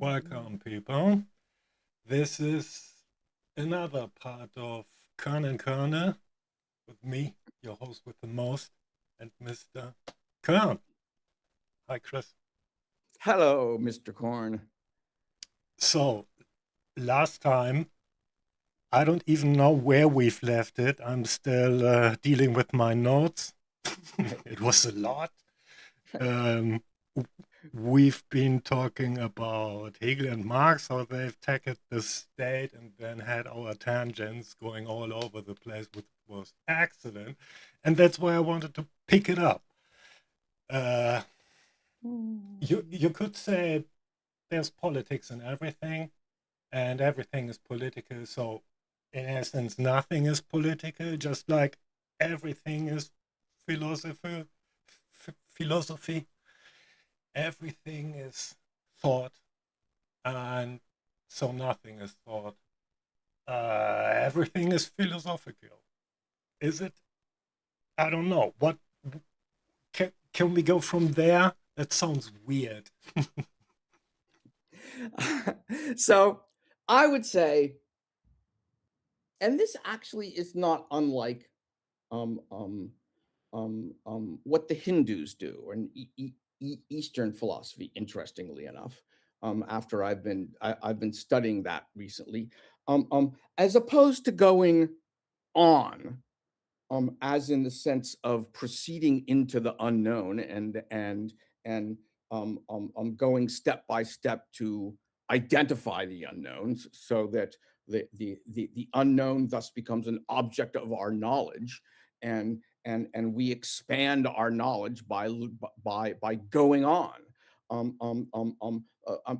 Welcome, people. This is another part of Kern and Kernel with me, your host with the most, and Mr. Kern. Hi, Chris. Hello, Mr. Korn. So, last time, I don't even know where we've left it. I'm still dealing with my notes. It was a lot. Um, we've been talking about Hegel and Marx, how they've tackled the state, and then had our tangents going all over the place, which was excellent. And that's why I wanted to pick it up. Uh, you could say there's politics in everything, and everything is political. So, in essence, nothing is political, just like everything is philosophy. Philosophy. Everything is thought, and so nothing is thought. Everything is philosophical. Is it? I don't know. What can we go from there? That sounds weird. So I would say, and this actually is not unlike um, um, what the Hindus do, or in Eastern philosophy. Interestingly enough, after I've been studying that recently, as opposed to going on, as in the sense of proceeding into the unknown and going step by step to identify the unknowns, so that the unknown thus becomes an object of our knowledge, and we expand our knowledge by going on.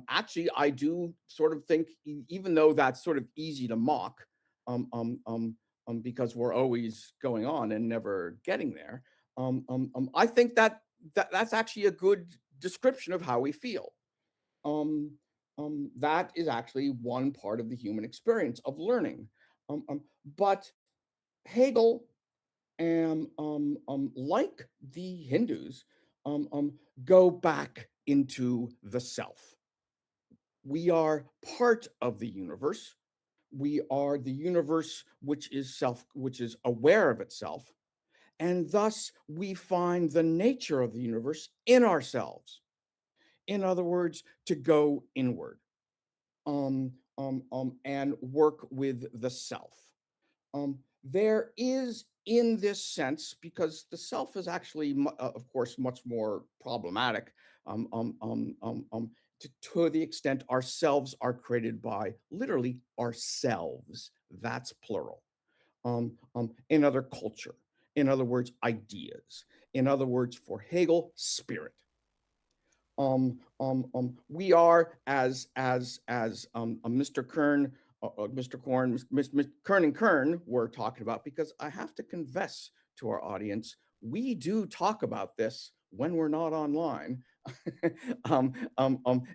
Actually, I do sort of think, even though that's sort of easy to mock, um, um, um, because we're always going on and never getting there. I think that's actually a good description of how we feel. Um, that is actually one part of the human experience of learning. But Hegel, like the Hindus, go back into the self. We are part of the universe. We are the universe which is aware of itself, and thus we find the nature of the universe in ourselves. In other words, to go inward, and work with the self. There is, in this sense, because the self is actually, of course, much more problematic, um, um, um, um, um, to the extent ourselves are created by literally ourselves. That's plural. In other culture, in other words, ideas. In other words, for Hegel, spirit. We are, as Mr. Kern, Mr. Korn, Kern and Kern were talking about, because I have to confess to our audience, we do talk about this when we're not online.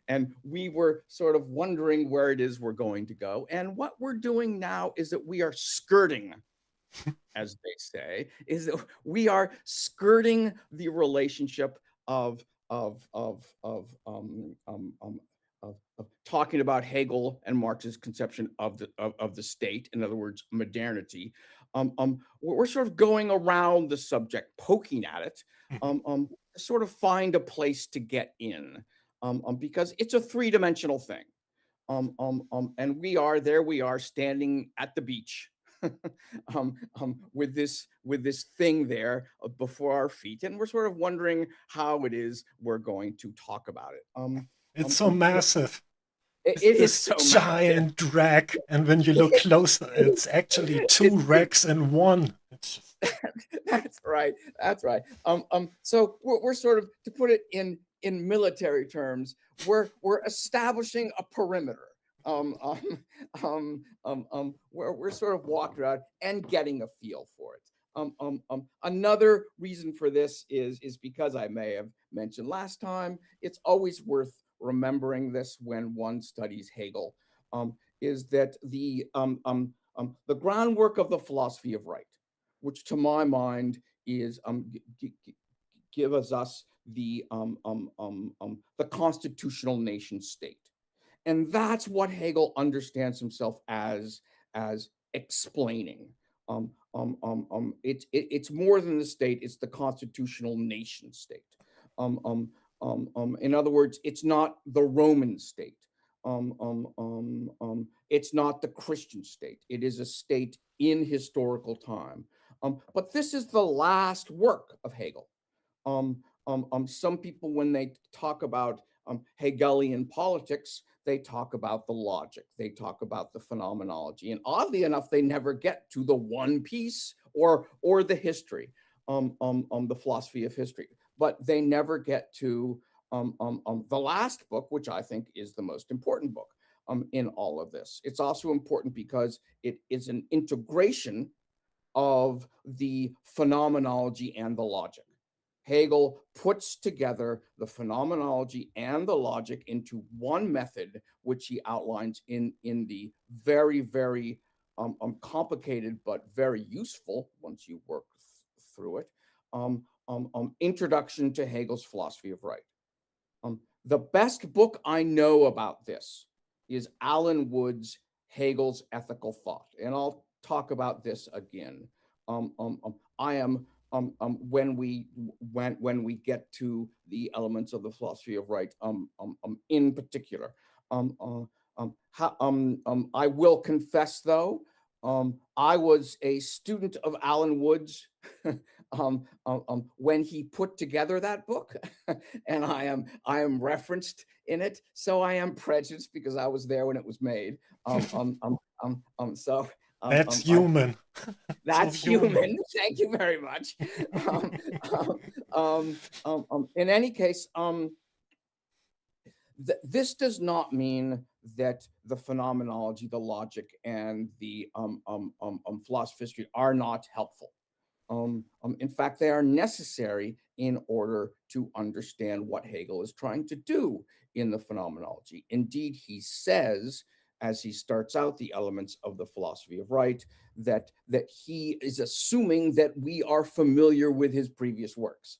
And we were sort of wondering where it is we're going to go. And what we're doing now is that we are skirting, as they say, is that we are skirting the relationship of of of of um, um, um, of talking about Hegel and Marx's conception of the state. In other words, modernity. We're sort of going around the subject, poking at it, to sort of find a place to get in, because it's a three-dimensional thing. And we are standing at the beach, with this thing there, before our feet, and we're sort of wondering how it is we're going to talk about it. It's so massive. It is This so massive. giant rack, and when you look closer, it's actually two It, racks in one. It's just that's right. That's right. So we're sort of, to put it in military terms, we're establishing a perimeter. Where we're sort of walking around and getting a feel for it. Another reason for this is because I may have mentioned last time, it's always worth remembering this when one studies Hegel, is that the groundwork of the philosophy of right, which to my mind is, gives us the constitutional nation state. And that's what Hegel understands himself as explaining. It's more than the state, it's the constitutional nation state. In other words, it's not the Roman state. It's not the Christian state. It is a state in historical time. But this is the last work of Hegel. Some people, when they talk about Hegelian politics, they talk about the logic, they talk about the phenomenology, and oddly enough, they never get to the one piece or the history, the philosophy of history, but they never get to the last book, which I think is the most important book in all of this. It's also important because it is an integration of the phenomenology and the logic. Hegel puts together the phenomenology and the logic into one method, which he outlines in the very, very complicated but very useful, once you work through it, introduction to Hegel's philosophy of right. The best book I know about this is Alan Wood's Hegel's Ethical Thought, and I'll talk about this again. I am when we get to the elements of the philosophy of right, in particular. I will confess, though, I was a student of Alan Wood's when he put together that book, and I am referenced in it, so I am prejudiced because I was there when it was made. So that's human. That's So human. Thank you very much. In any case, this does not mean that the phenomenology, the logic, and the philosophy of history are not helpful. In fact, they are necessary in order to understand what Hegel is trying to do in the phenomenology. Indeed, he says, as he starts out the elements of the philosophy of right, that he is assuming that we are familiar with his previous works,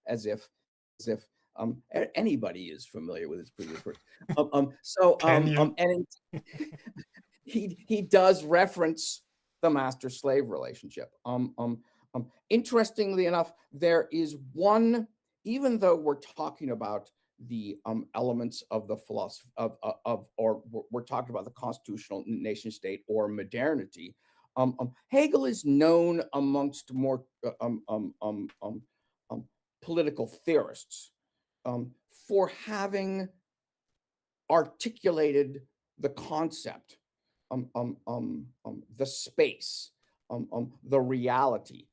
as if anybody is familiar with his previous works. And he does reference the master-slave relationship. Interestingly enough, there is one, even though we're talking about the elements of the philosophy or we're talking about the constitutional nation state or modernity, Hegel is known amongst more political theorists for having articulated the concept, the space, the reality.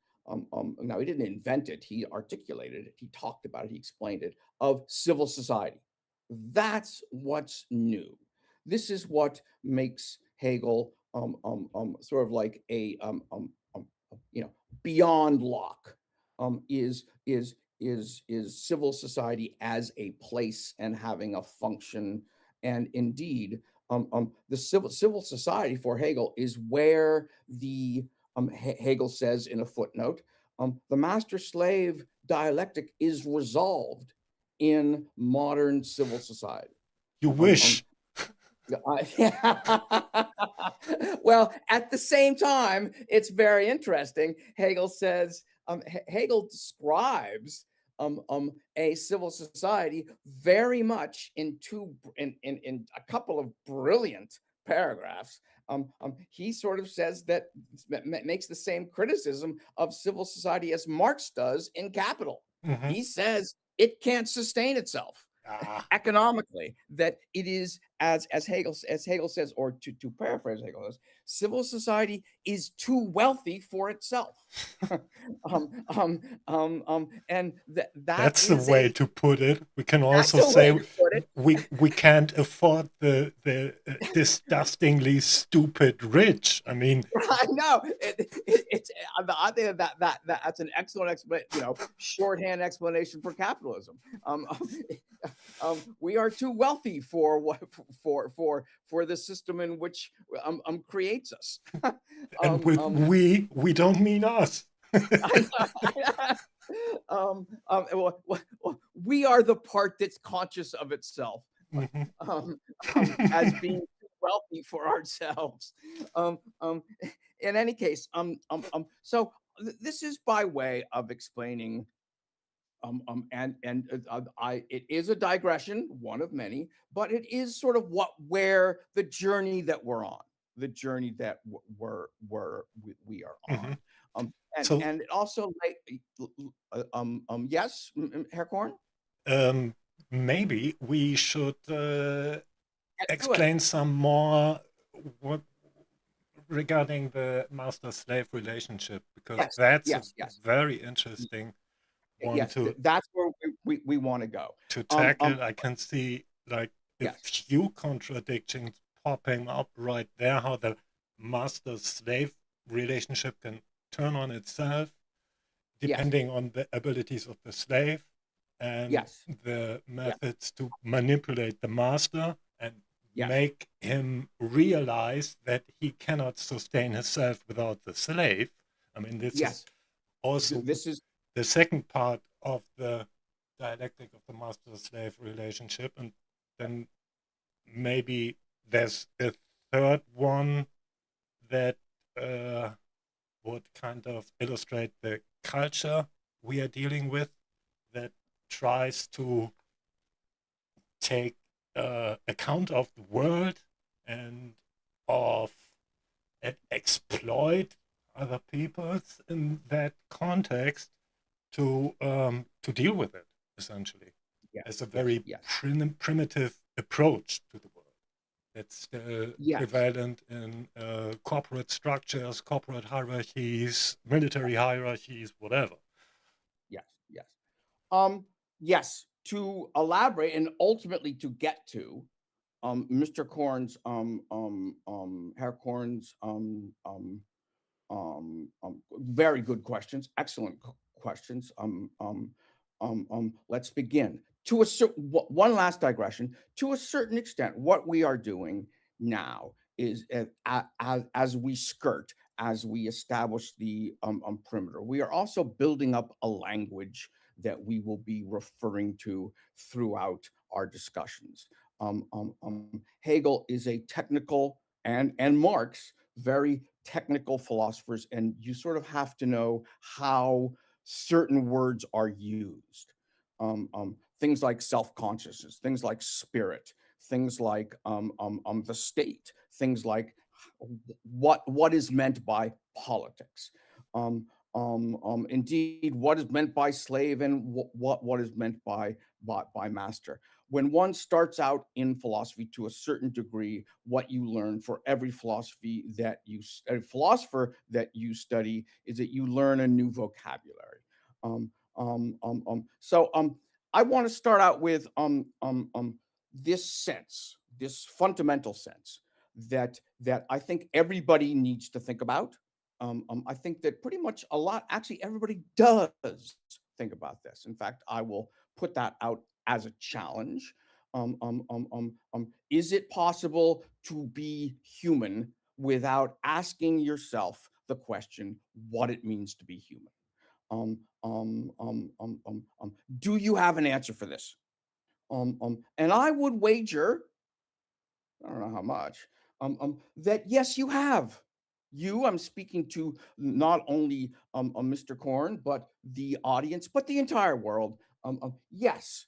Now, he didn't invent it, he articulated it, he talked about it, he explained it, of civil society. That's what's new. This is what makes Hegel sort of like a beyond Locke, is civil society as a place and having a function. And indeed, the civil society for Hegel is where the Hegel says in a footnote, the master-slave dialectic is resolved in modern civil society. You wish. Well, at the same time, it's very interesting. Hegel says, Hegel describes a civil society very much in a couple of brilliant paragraphs. He sort of says that, makes the same criticism of civil society as Marx does in Capital. Mm-hmm. He says it can't sustain itself economically, that it is, as Hegel says, or to paraphrase Hegel, civil society is too wealthy for itself. And that's the way to put it. We can also say we can't afford the disgustingly stupid rich. I mean, I know I think that's an excellent explanation, shorthand explanation for capitalism. We are too wealthy for the system in which creates us. And with we don't mean us. We are the part that's conscious of itself. Mhm. as being too wealthy for ourselves. Um, um, in any case, so this is by way of explaining I it is a digression, one of many, but it is sort of where the journey that we're on, the journey that we are Mhm. on, So, and it also like yes, Herr Korn, um, maybe we should get to it. explain some more what regarding the master-slave relationship, because Yes, that's a yes, yes, very interesting one yes. to That's where we want to go. Um, um, tackle. I can see like a yes, few contradictions popping up right there, how the master-slave relationship can turn on itself yes, depending on the abilities of the slave and yes, the yes, methods to manipulate the master and yes, make him realize that he cannot sustain himself without the slave. I mean, this is yes. also This is the second part of the dialectic of the master slave relationship. And then maybe there's a third one that uh, would kind of illustrate the culture we are dealing with that tries to take account of the world and of and exploit other peoples in that context to deal with it essentially yes, as a yes, very yes, primitive approach to the world that's yes, prevalent in corporate structures, corporate hierarchies, military hierarchies, whatever. yes, yes. Um, yes, to elaborate and ultimately to get to Mr. Korn's Herr Korn's very good questions, excellent questions. Let's begin. To a certain one last digression. To a certain extent, what we are doing now is as we skirt, as we establish the perimeter, we are also building up a language that we will be referring to throughout our discussions. Hegel is a technical and Marx very technical philosophers, and you sort of have to know how certain words are used. Things like self-consciousness, things like spirit, things like the state, things like what is meant by politics. Indeed, what is meant by slave and what is meant by master. When one starts out in philosophy to a certain degree, what you learn for every philosopher that you study is that you learn a new vocabulary. Um, so I want to start out with this sense, this fundamental sense that I think everybody needs to think about. I think that pretty much actually, everybody does think about this. In fact, I will put that out as a challenge. Is it possible to be human without asking yourself the question what it means to be human? Um, do you have an answer for this? And I would wager, I don't know how much, that yes, you have. I'm speaking to not only Mr. Korn, but the audience, but the entire world. Yes,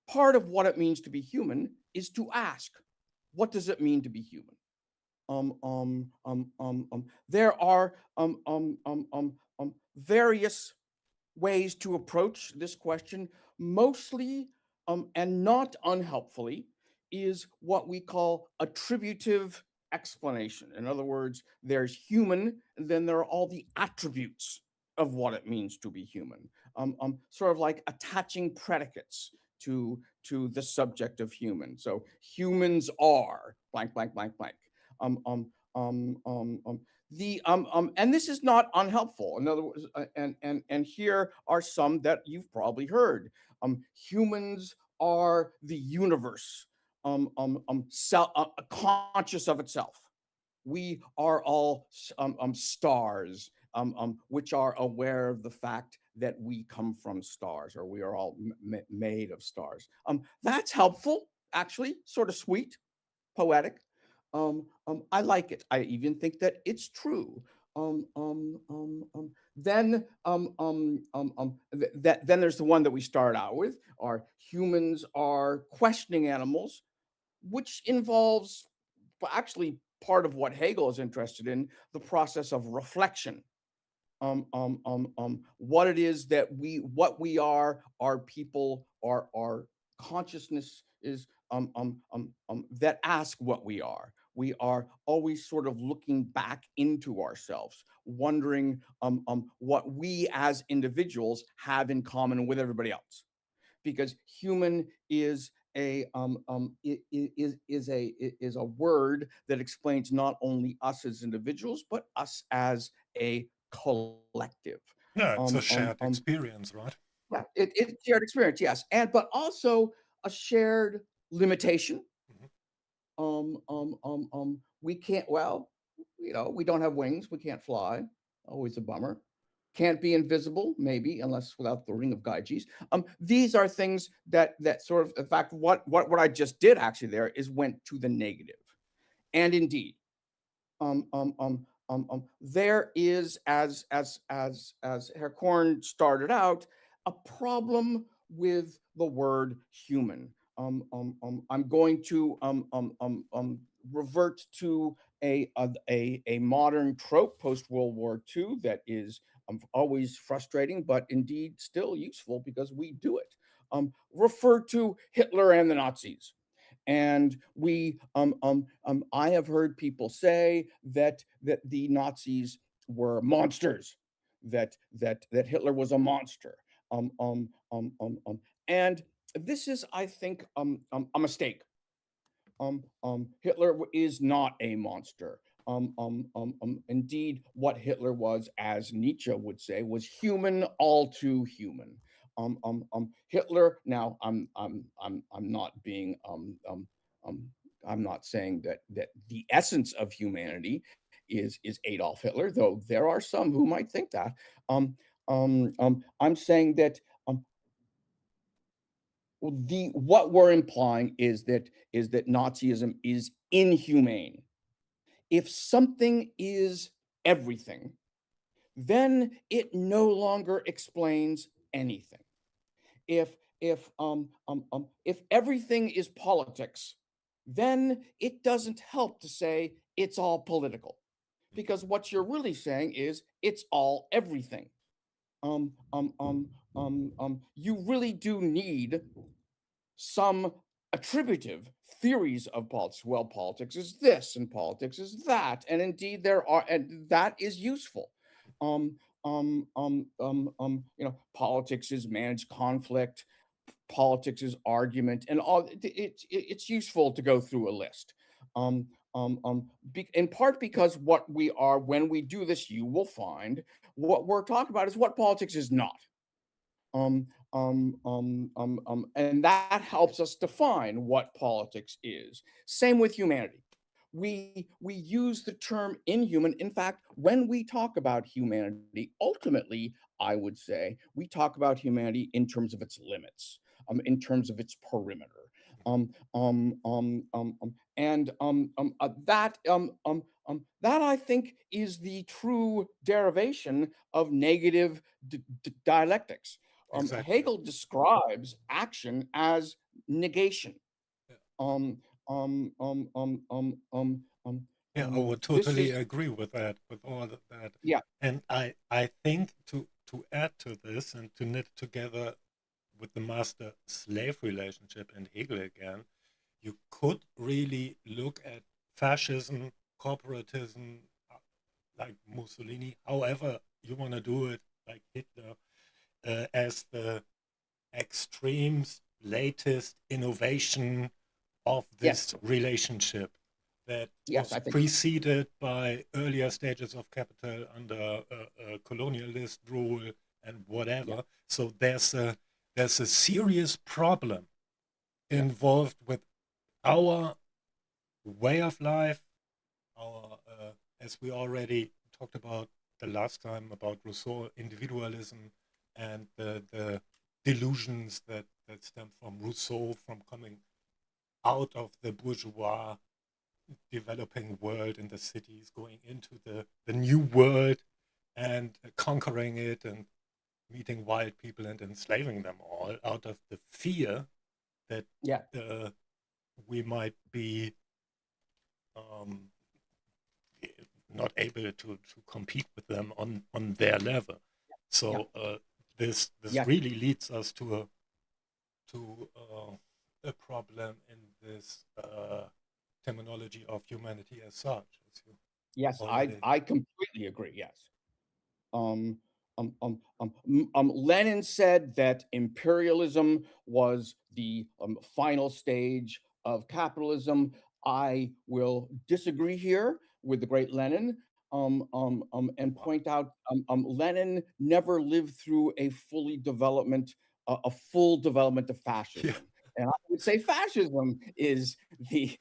part of what it means to be human is to ask, what does it mean to be human? There are various ways to approach this question, mostly and not unhelpfully, is what we call attributive explanation. In other words, there's human, and then there are all the attributes of what it means to be human, sort of like attaching predicates to the subject of human. So humans are blank, blank, blank, blank. Um, um, the and this is not unhelpful. In other words, and here are some that you've probably heard. Humans are the universe, conscious of itself. We are all stars, which are aware of the fact that we come from stars, or we are all made of stars. That's helpful. actually sort of sweet, poetic. I like it. I even think that it's true. Then then there's the one that we start out with: are humans are questioning animals, which involves actually part of what Hegel is interested in, the process of reflection. What it is that what we are, our people, our consciousness is, that ask what we are. We are always sort of looking back into ourselves, wondering what we as individuals have in common with everybody else, because human is is a word that explains not only us as individuals but us as a collective. Yeah, it's a shared experience, right? Yeah, it's shared experience, yes, and but also a shared limitation. Mhm. We can't, well, we don't have wings, we can't fly. Always a bummer. Can't be invisible, maybe, unless without the ring of Gyges. These are things that sort of, in fact, what I just did actually there is went to the negative. And indeed, there is, as Herr Korn started out, a problem with the word human. I'm going to revert to a modern trope post World War II that is always frustrating, but indeed still useful because we do it. Refer to Hitler and the Nazis. And I have heard people say that the Nazis were monsters, that Hitler was a monster, and this is, I think, a mistake. Hitler is not a monster. Indeed, what Hitler was, as Nietzsche would say, was human, all too human. Hitler. Now, I'm not being I'm not saying that the essence of humanity is Adolf Hitler, though there are some who might think that. I'm saying that the what we're implying is that Nazism is inhumane. If something is everything, then it no longer explains anything. If everything is politics, then it doesn't help to say it's all political, because what you're really saying is it's all everything. You really do need some attributive theories of politics. Well, politics is this and politics is that, and indeed there are, and that is useful. Politics is managed conflict, politics is argument, and all. It's useful to go through a list. In part because what we are, when we do this, you will find what we're talking about is what politics is not. And that helps us define what politics is. Same with humanity. We use the term inhuman. In fact, when we talk about humanity, ultimately, I would say we talk about humanity in terms of its limits, in terms of its perimeter, that I think is the true derivation of negative dialectics. Exactly. Hegel describes action as negation. Yeah. Um, Yeah, I would this totally is, agree with that, with all of that. yeah, And I think to add to this and to knit together with the master slave relationship and Hegel again, you could really look at fascism, corporatism, like Mussolini, however you want to do it, like Hitler, as the extremes, latest innovation of yes, this relationship that yes, was I think so. preceded by earlier stages of capital under colonialist rule and Yeah, whatever. So there's a serious problem yeah, involved with our way of life, our as we already talked about the last time about Rousseau, individualism, and the delusions that stem from Rousseau, from coming out of the bourgeois developing world in the cities, going into the new world and conquering it and meeting wild people and enslaving them all out of the fear that Yeah, we might be um, not able to compete with them on their level. yeah, So this yeah. really leads us to a problem in this terminology of humanity as such, as you Yes, already. I completely agree. Yes. Um, Lenin said that imperialism was the final stage of capitalism. I will disagree here with the great Lenin, and Wow. point out Lenin never lived through a full development of Yeah, fascism. And I would say fascism is the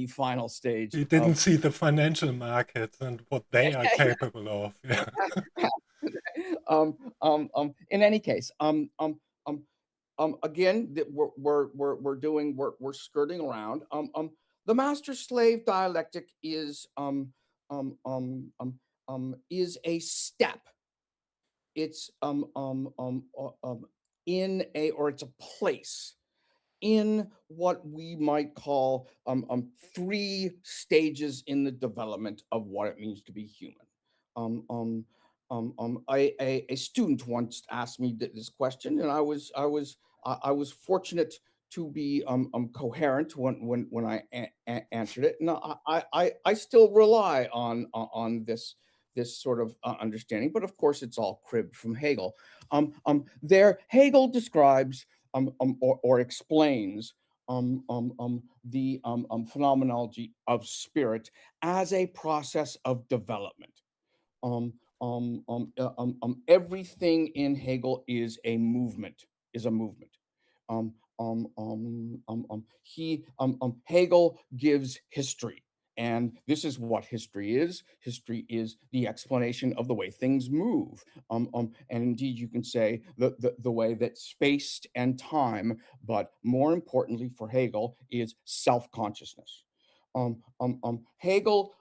final stage he didn't of see the financial markets and what they are capable of. Yeah. in any case, again, that we're skirting around. The master slave dialectic is a step. It's in a or it's a place in what we might call three stages in the development of what it means to be human. Um, um, a student once asked me this question, and I was fortunate to be coherent when I answered it, and I still rely on this sort of understanding, but of course it's all cribbed from Hegel. There, Hegel describes or explains the phenomenology of spirit as a process of development. Everything in Hegel is a movement. Hegel gives history. And this is what history is. History is the explanation of the way things move. And indeed, you can say the way that space and time, but more importantly for Hegel, is self consciousness. Hegel,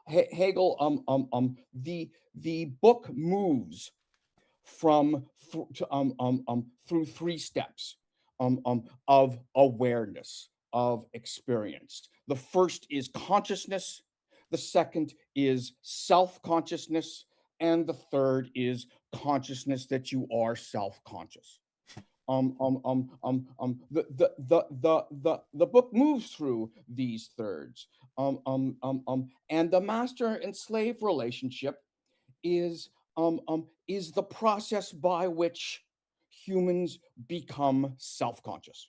the book moves through three steps of awareness, of experience. The first is consciousness, the second is self consciousness, and the third is consciousness that you are self conscious. The book moves through these thirds. And the master and slave relationship is is the process by which humans become self-conscious.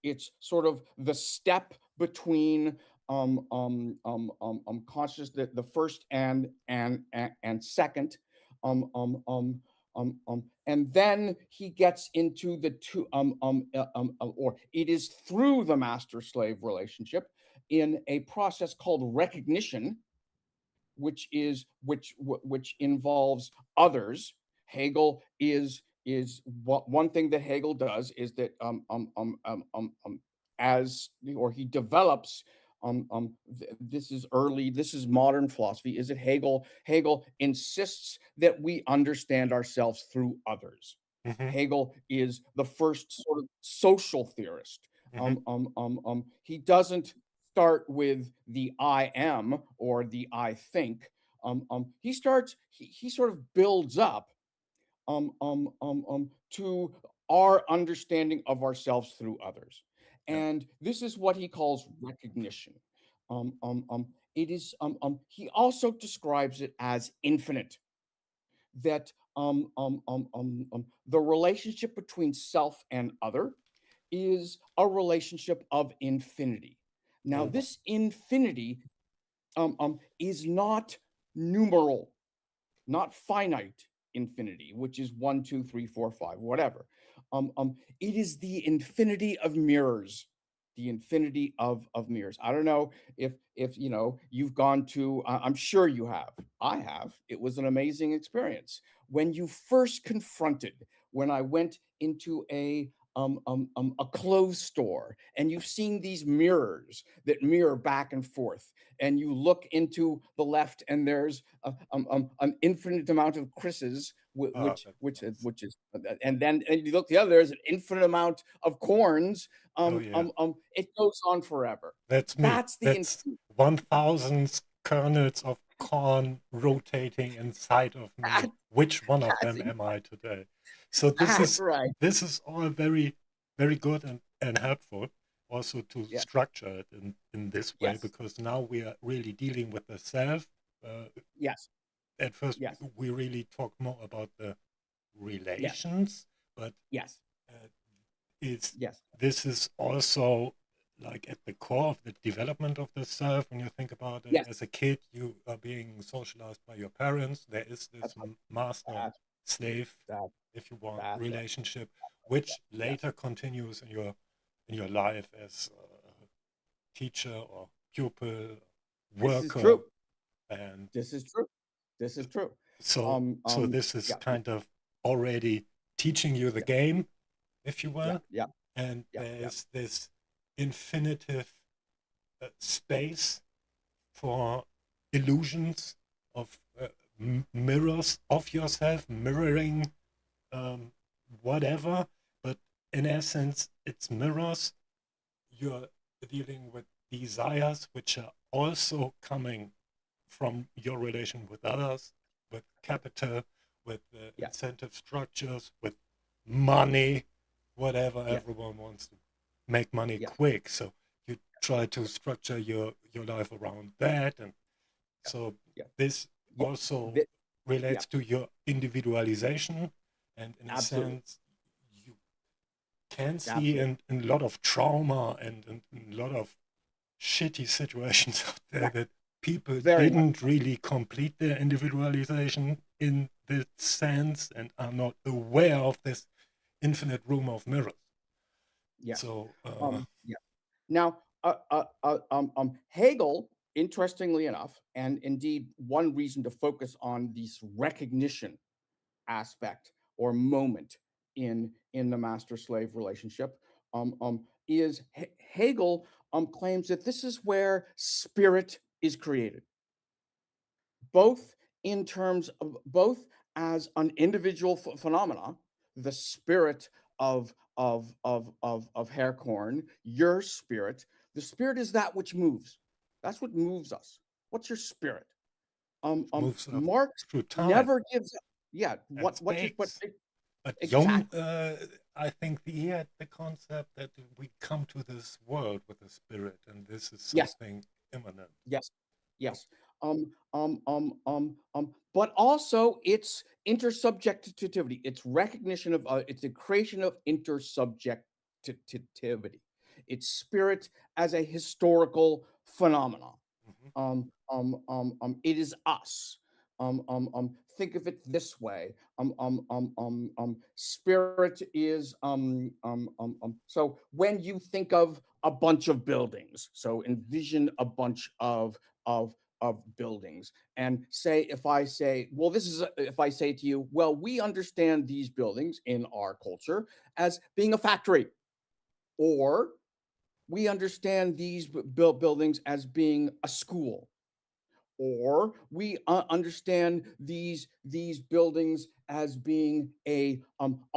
It's sort of the step between conscious, the first and second, and then he gets into the two, or it is through the master-slave relationship in a process called recognition, which involves others. Hegel is what one thing that Hegel does is that as or he develops this is modern philosophy, is that Hegel insists that we understand ourselves through others. Hmm. Hegel is the first sort of social theorist. Hmm. He doesn't start with the I am or the I think. He sort of builds up to our understanding of ourselves through others. Yeah. And this is what he calls recognition. It is, he also describes it as infinite, that the relationship between self and other is a relationship of infinity. Now, Oh, wow. this infinity is not numeral, not finite infinity, which is one, two, three, four, five, whatever. It is the infinity of mirrors, the infinity of mirrors. I don't know if you know you've gone to. I'm sure you have. I have. It was an amazing experience when you first confronted. When I went into a clothes store, and you've seen these mirrors that mirror back and forth, and you look into the left, and there's an infinite amount of Chris's, Ah, that's nice. which is, and then and you look the other, there's an infinite amount of corns. Oh yeah, It goes on forever. that's me. That's the That's 1,000 kernels of corn rotating inside of me. Which one of that's them am I today? So this that's is right. this is all very, very good and helpful also to Yes, structure it in this way, yes, because now we are really dealing with the self. Uh, yes, at first, yes, we really talk more about the yes, relations, but yes, uh, it's yes, this is also like at the core of the development of the self. When you think about it, yes. as a kid, you are being socialized by your parents. There is this That's right. master That's slave, that if you want, that's right. relationship, which Yes, later continues in your life as a teacher or pupil, this is worker, true. and This is true. This is true. so this is Yeah, kind of already teaching you the yeah, game, if you yeah, will, yeah, and yeah, yeah, there's this infinitive space for illusions of mirrors of yourself, mirroring um, whatever, but in essence, it's mirrors. You're dealing with desires which are also coming from your relation with others, with capital, with yes, incentive structures, with money, whatever. yes, Everyone wants to make money yes, quick, so you try to structure your life around that, and yes, so yes, this yeah, also thi- yeah, relates to your individualization, and in a absolutely, sense, you can see absolutely. in a lot of trauma and in a lot of shitty situations out there Yeah, that people very much. didn't really complete their individualization in this sense and are not aware of this infinite room of mirrors. Yes. So, Yeah. Now, Hegel, interestingly enough, and indeed one reason to focus on this recognition aspect or moment in the master slave relationship, is Hegel claims that this is where spirit is created, both in terms of both as an individual phenomena, the spirit of Haircorn, your spirit. The spirit is that which moves. That's what moves us. What's your spirit? moves up Marx through time never gives up. Yeah, and what's your what space. But Jung, exactly? I think he had the concept that we come to this world with a spirit, and this is Yes, something immanent. yes, yes. But also it's intersubjectivity. It's recognition of it's a creation of intersubjectivity. It's spirit as a historical phenomenon. Mhm. It is us. Think of it this way. Spirit is so when you think of a bunch of buildings, so envision a bunch of buildings and say, if I say, well, if I say to you, well, we understand these buildings in our culture as being a factory, or we understand these buildings as being a school, or we understand these buildings as being a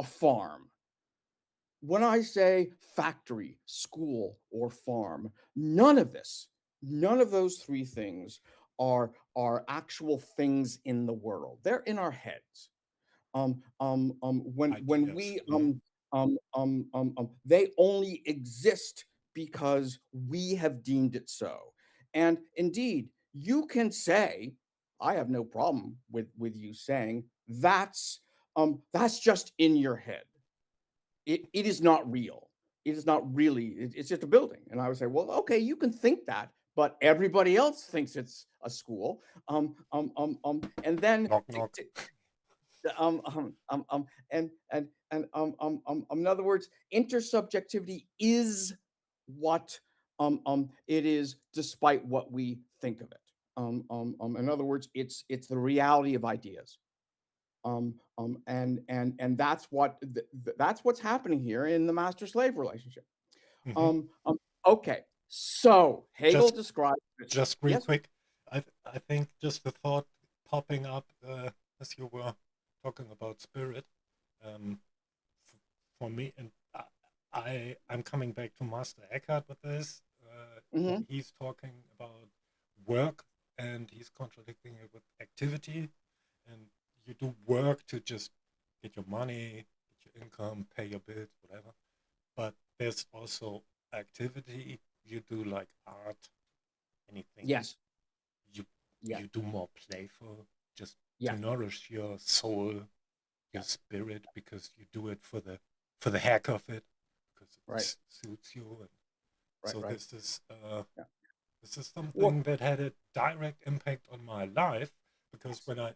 farm. When I say factory, school, or farm, none of those three things are actual things in the world. They're in our heads. When Ideas. we Mhm. they only exist because we have deemed it so. And indeed, you can say, I have no problem with you saying that's just in your head. It is not real. It is not really. It's just a building. And I would say, well, okay, you can think that, but everybody else thinks it's a school. And then Knock, knock. in other words, intersubjectivity is what it is, despite what we think of it. In other words, it's the reality of ideas. And that's what's happening here in the master slave relationship. Hmm. Okay, so Hegel Just describes this. just real Yes. quick, I think just the thought popping up as you were talking about spirit, um, for me, and I'm coming back to Master Eckhart with this. Hmm. He's talking about work, and he's contradicting it with activity, and you do work to just get your money, get your income, pay your bills, whatever. But there's also activity. You do like art, anything Yes. you Yes. you do more playful, just to Yes. nourish your soul, your Yes. spirit, because you do it for the heck of it, because it Right. suits you. And Right. so Right. Yeah. this is Well. something that had a direct impact on my life, because Yes. when I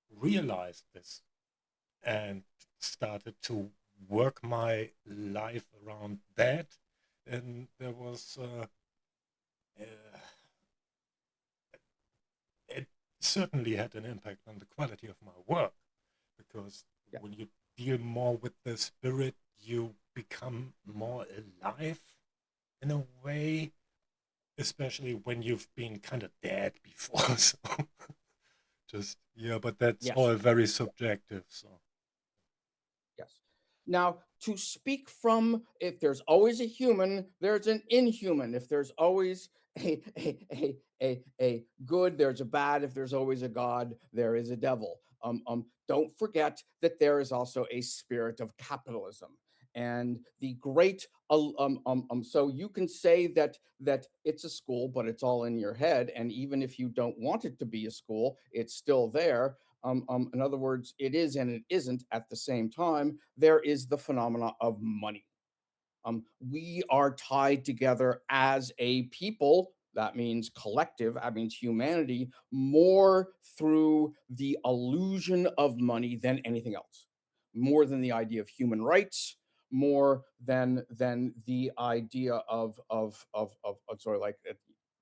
realized this and started to work my life around that, and there was uh, it certainly had an impact on the quality of my work, because Yeah. when you deal more with the spirit, you become more alive in a way, especially when you've been kind of dead before. So just, yeah, but that's Yes. all very subjective. So, Yes. Now, to speak from, if there's always a human, there's an inhuman. If there's always a good, there's a bad. If there's always a God, there is a devil. Don't forget that there is also a spirit of capitalism. And the great, so you can say that it's a school, but it's all in your head. And even if you don't want it to be a school, it's still there. In other words, it is and it isn't at the same time. There is the phenomena of money. We are tied together as a people. That means collective, that means humanity, more through the illusion of money than anything else, more than the idea of human rights, more than the idea of sort of like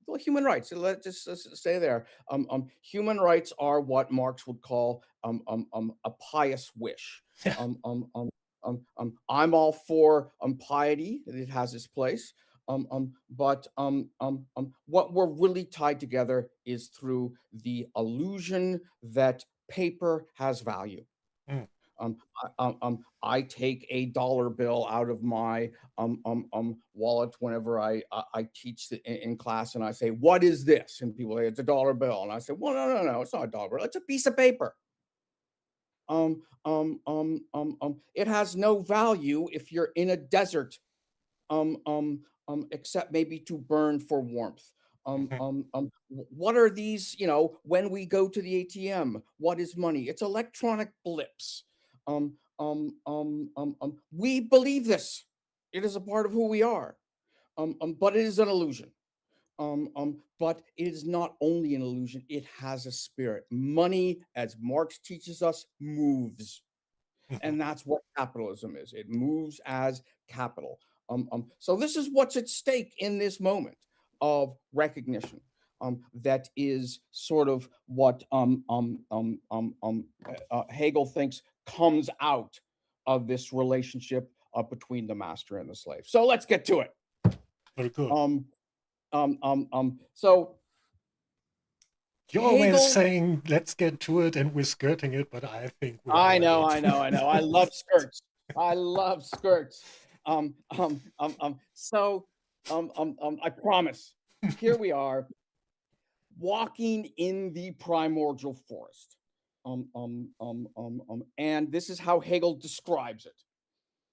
well, human rights. Let's just stay there. Human rights are what Marx would call a pious wish. yeah. I'm all for piety; it has its place. But what we're really tied together is through the illusion that paper has value. Mm. I take a dollar bill out of my wallet whenever I teach in class, and I say, "What is this?" And people say, "It's a dollar bill," and I say, "Well, no, it's not a dollar bill. It's a piece of paper." It has no value if you're in a desert, except maybe to burn for warmth. Mhm. What are these? You know, when we go to the ATM, what is money? It's electronic blips. We believe this. It is a part of who we are. But it is an illusion. But it is not only an illusion, it has a spirit. Money, as Marx teaches us, moves. Mhm. And that's what capitalism is. It moves as capital. So this is what's at stake in this moment of recognition. That is sort of what Hegel thinks comes out of this relationship between the master and the slave. So let's get to it. Very good. Um, so You're always Hegel, saying, let's get to it, and we're skirting it, but I think we're I know, already. I love skirts. I love skirts. So I promise. Here we are, walking in the primordial forest. And this is how Hegel describes it.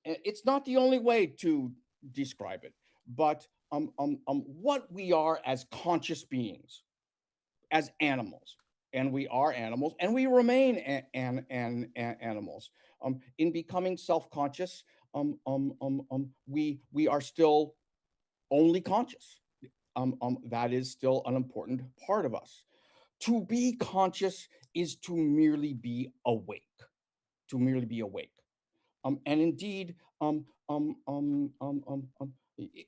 And it's not the only way to describe it, but what we are as conscious beings, as animals, and we are animals, and we remain animals. In becoming self-conscious, we are still only conscious. That is still an important part of us. To be conscious is to merely be awake. To merely be awake. And indeed,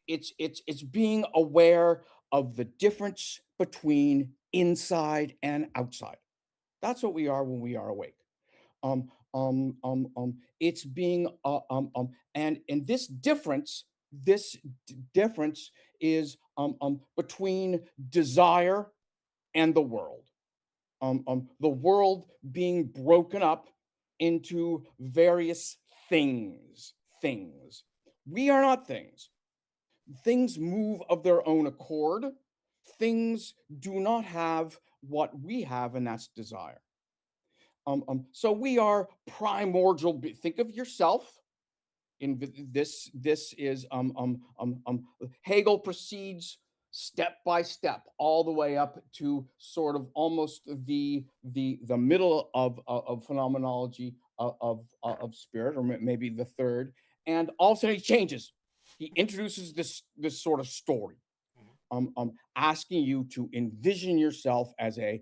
it's being aware of the difference between inside and outside. That's what we are when we are awake. It's being and this difference is between desire and the world. The world being broken up into various things. Things. We are not things. Things move of their own accord. Things do not have what we have, and that's desire. So we are primordial. Think of yourself in this is Hegel proceeds step by step all the way up to sort of almost the middle of phenomenology of spirit, or maybe the third, and all of a sudden he changes. He introduces this sort of story, asking you to envision yourself as a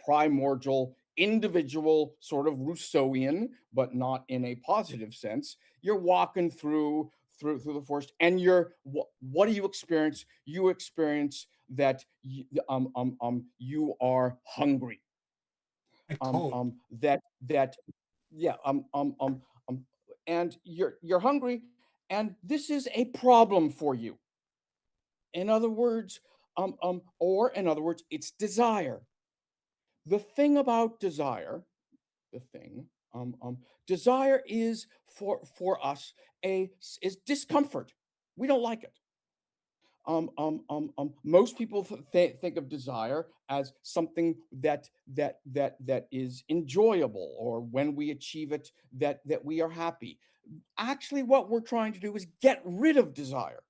primordial individual, sort of Rousseauian, but not in a positive sense. You're walking through the forest, and what do you experience? You experience that you are hungry. And cold. That yeah and you're hungry, and this is a problem for you. In other words, or in other words, it's desire. The thing about desire, the thing, desire is for us is discomfort. We don't like it. Most people think of desire as something that is enjoyable, or when we achieve it, that we are happy. Actually, what we're trying to do is get rid of desire.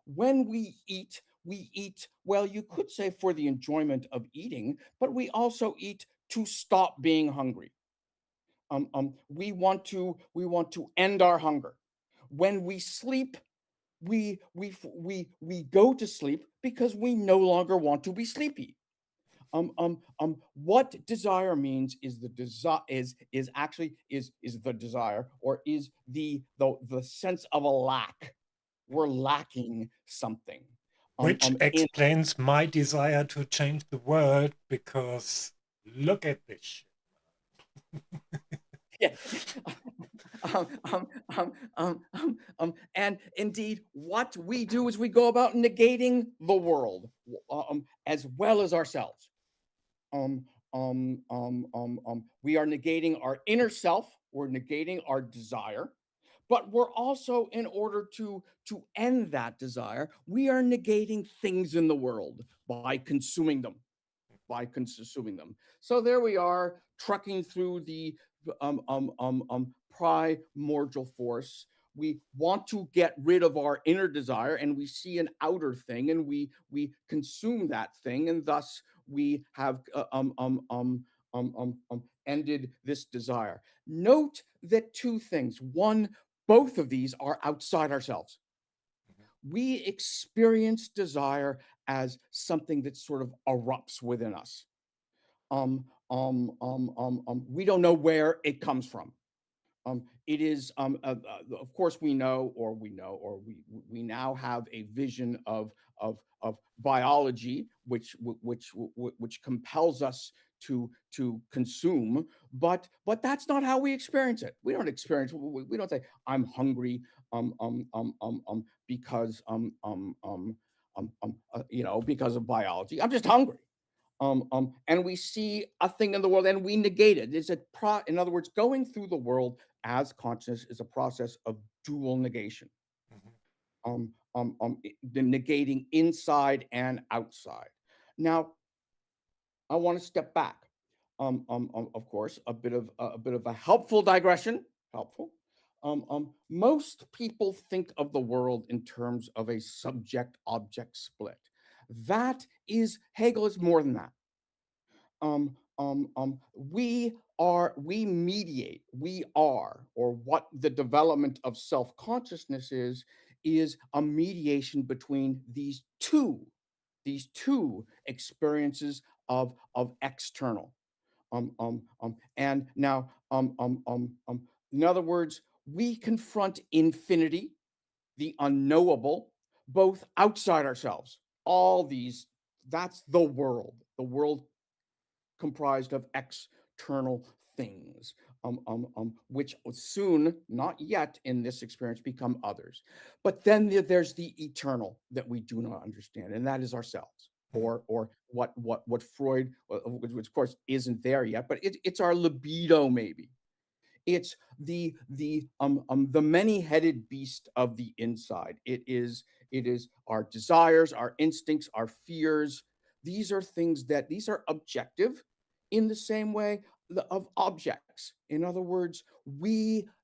When we eat, well, you could say for the enjoyment of eating, but we also eat to stop being hungry. We want to end our hunger. When we sleep, we go to sleep because we no longer want to be sleepy. What desire means is the desire is actually is the desire, or is the sense of a lack. We're lacking something. Which In explains my desire to change the world, because look at this shit. yeah. And indeed, what we do is we go about negating the world, as well as ourselves. We are negating our inner self. We're negating our desire, but we're also, in order to end that desire, we are negating things in the world by consuming them. So there we are, trucking through the primordial force. We want to get rid of our inner desire, and we see an outer thing, and we consume that thing, and thus we have ended this desire. Note that two things. One, both of these are outside ourselves. We experience desire as something that sort of erupts within us. We don't know where it comes from. It is, of course, we now have a vision of biology, which compels us to consume, but that's not how we experience it. We don't experience. We don't say I'm hungry, because because of biology. I'm just hungry. And we see a thing in the world and we negate it. In other words, going through the world as consciousness is a process of dual negation. Mhm. The negating inside and outside. Now, I want to step back. Of course, a bit of a helpful digression. Helpful. Most people think of the world in terms of a subject-object split. That is Hegel is more than that. We mediate, we are, or what the development of self-consciousness is a mediation between these two experiences of external. And now, in other words, we confront infinity, the unknowable, both outside ourselves. All these, that's the world comprised of external things. which soon, not yet in this experience, become others. But then there's the eternal that we do not understand, and that is ourselves, or what Freud, which of course isn't there yet, but it's our libido, maybe. It's the many-headed beast of the inside. It is our desires, our instincts, our fears. These are things these are objective in the same way of objects. In other words,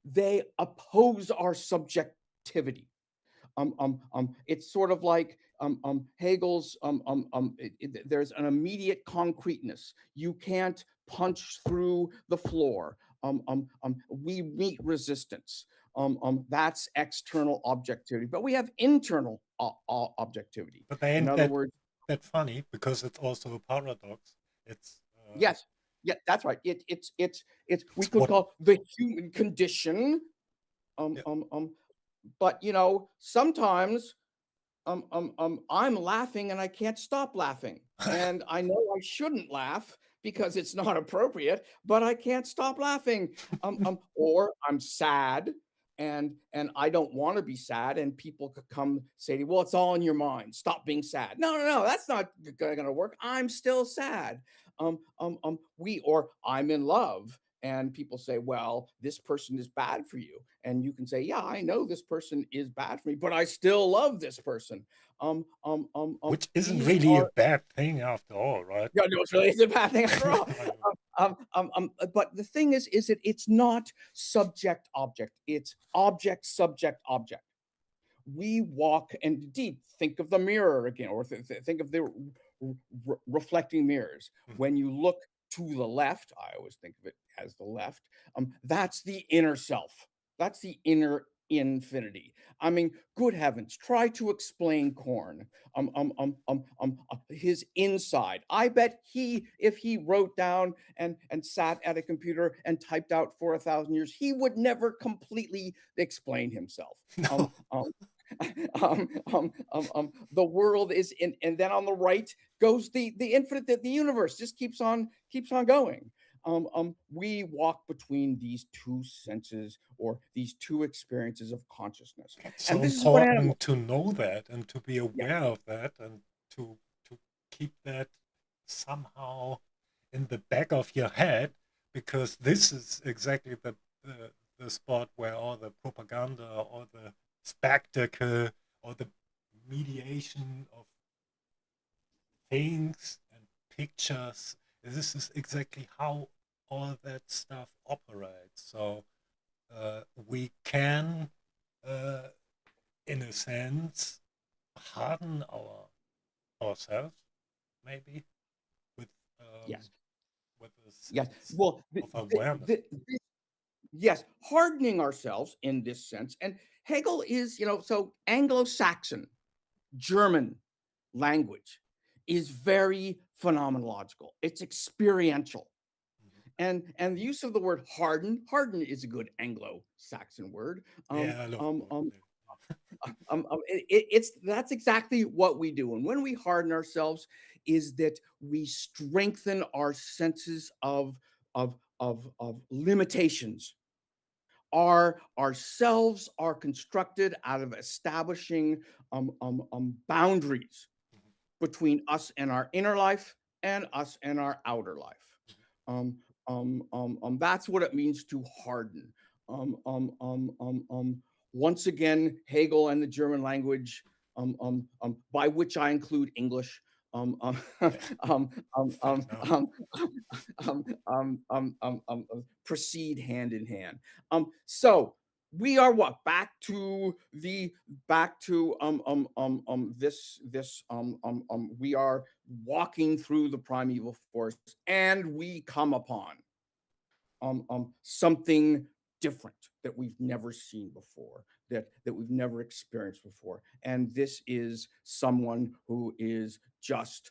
they oppose our subjectivity. It's sort of like Hegel's. There's an immediate concreteness. You can't punch through the floor. We meet resistance. That's external objectivity, but we have internal objectivity. But they In ain't other words, that funny because it's also a paradox. It's yes, yeah, that's right. We it's could what call the human condition. Um, yeah. um, um, but sometimes I'm laughing and I can't stop laughing. And I know I shouldn't laugh because it's not appropriate, but I can't stop laughing. Or I'm sad and I don't want to be sad. And people could come say to me, well, it's all in your mind. Stop being sad. No, no, no, that's not going to work. I'm still sad. Or I'm in love. And people say, well, this person is bad for you. And you can say, yeah, I know this person is bad for me, but I still love this person. Which isn't These really a are, bad thing after all, right? yeah, no, it's really it's a bad thing after all. But the thing is that it's not subject object, it's object subject object. We walk, and indeed, think of the mirror again, or think of the reflecting mirrors. When you look to the left, I always think of it as the left. That's the inner self. That's the inner infinity. I mean, good heavens, try to explain Korn, his inside. I bet if he wrote down and sat at a computer and typed out for 1,000 years, he would never completely explain himself. No. The world is in, and then on the right goes the infinite, the universe just keeps on going. We walk between these two senses, or these two experiences of consciousness, It's and so this is what animals. important to know that and to be Yeah, aware of that and to keep that somehow in the back of your head, because this is exactly the spot where all the propaganda or the spectacle or the mediation of things and pictures, this is exactly how all that stuff operates. So we can in a sense harden ourselves maybe with yes, with a yes. sense Well, of awareness. yes, hardening ourselves in this sense. And Hegel is, so Anglo-Saxon, German language is very phenomenological. It's experiential. And the use of the word harden is a good Anglo-Saxon word. Yeah, I love That's exactly what we do. And when we harden ourselves, is that we strengthen our senses of limitations. Ourselves are constructed out of establishing boundaries between us and our inner life and us and our outer life. That's what it means to harden. Once again, Hegel and the German language, by which I include English, proceed hand in hand. So we are what back to we are walking through the primeval forest, and we come upon something different that we've never seen before, that we've never experienced before. And this is someone who is just,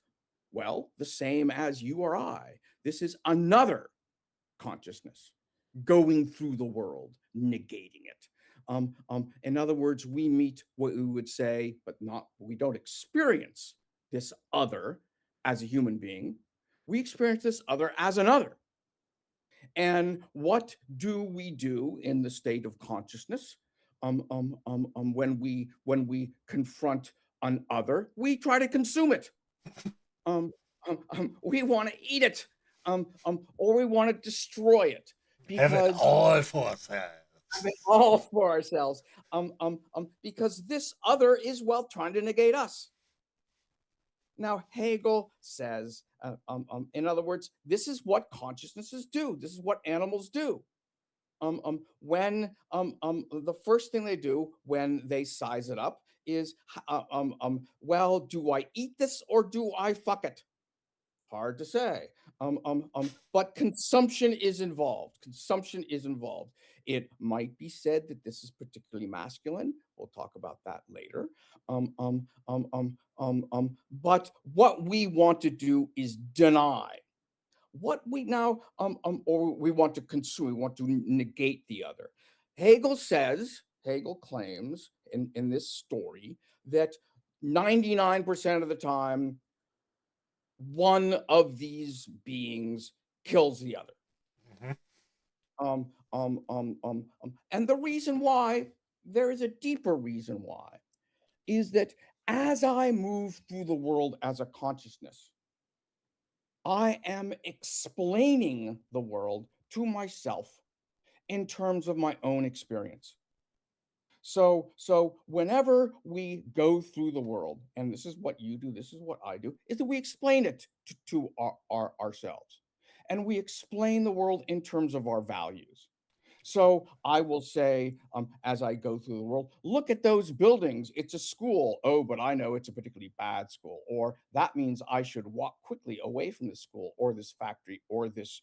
well, the same as you or I. This is another consciousness going through the world, negating it. In other words, we meet what we would say, but we don't experience this other as a human being. We experience this other as another. And what do we do in the state of consciousness? When we confront an other, we try to consume it. We want to eat it, or we want to destroy it Have it because all for have it ourselves. all for ourselves. Because this other is, well, trying to negate us. Now, Hegel says, in other words, this is what consciousnesses do. This is what animals do. When the first thing they do when they size it up is, well, do I eat this or do I fuck it? Hard to say. But consumption is involved. Consumption is involved. It might be said that this is particularly masculine. We'll talk about that later. But what we want to do is deny. What we now, or we want to consume, we want to negate the other. Hegel claims in this story that 99% of the time, one of these beings kills the other. Mhm. And the reason why, there is a deeper reason why, is that as I move through the world as a consciousness, I am explaining the world to myself in terms of my own experience. So whenever we go through the world, and this is what you do, this is what I do, is that we explain it to ourselves. And we explain the world in terms of our values. So I will say, as I go through the world, look at those buildings. It's a school. Oh, but I know it's a particularly bad school. Or that means I should walk quickly away from this school or this factory or this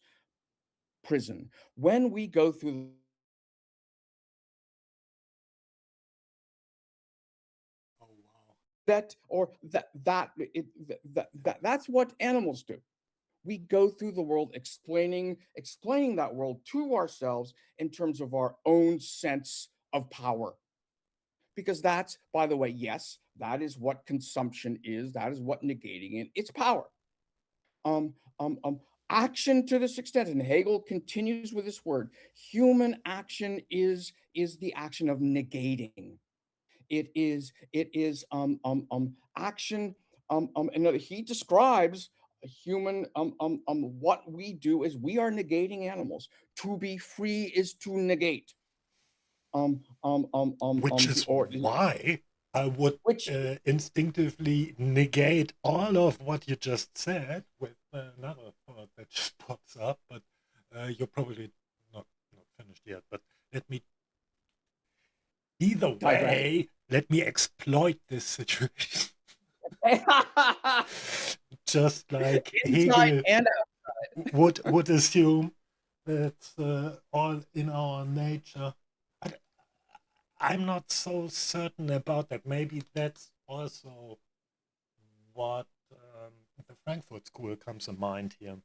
prison. When we go through Oh, wow. that, or that's what animals do. We go through the world explaining that world to ourselves in terms of our own sense of power. Because that's, by the way, yes, that is what consumption is. That is what negating it. It's power. Um, um, um, Action to this extent, and Hegel continues with this word. Human action is the action of negating. It is action. And he describes a human. What we do is we are negating animals. To be free is to negate. Which is Or why I would which instinctively negate all of what you just said with another thought that just pops up, but you're probably not finished yet. But let me, either digress. way, let me exploit this situation. Just like Inside Hegel and would assume that's all in our nature. I, I'm not so certain about that. Maybe that's also what the Frankfurt School comes to mind here,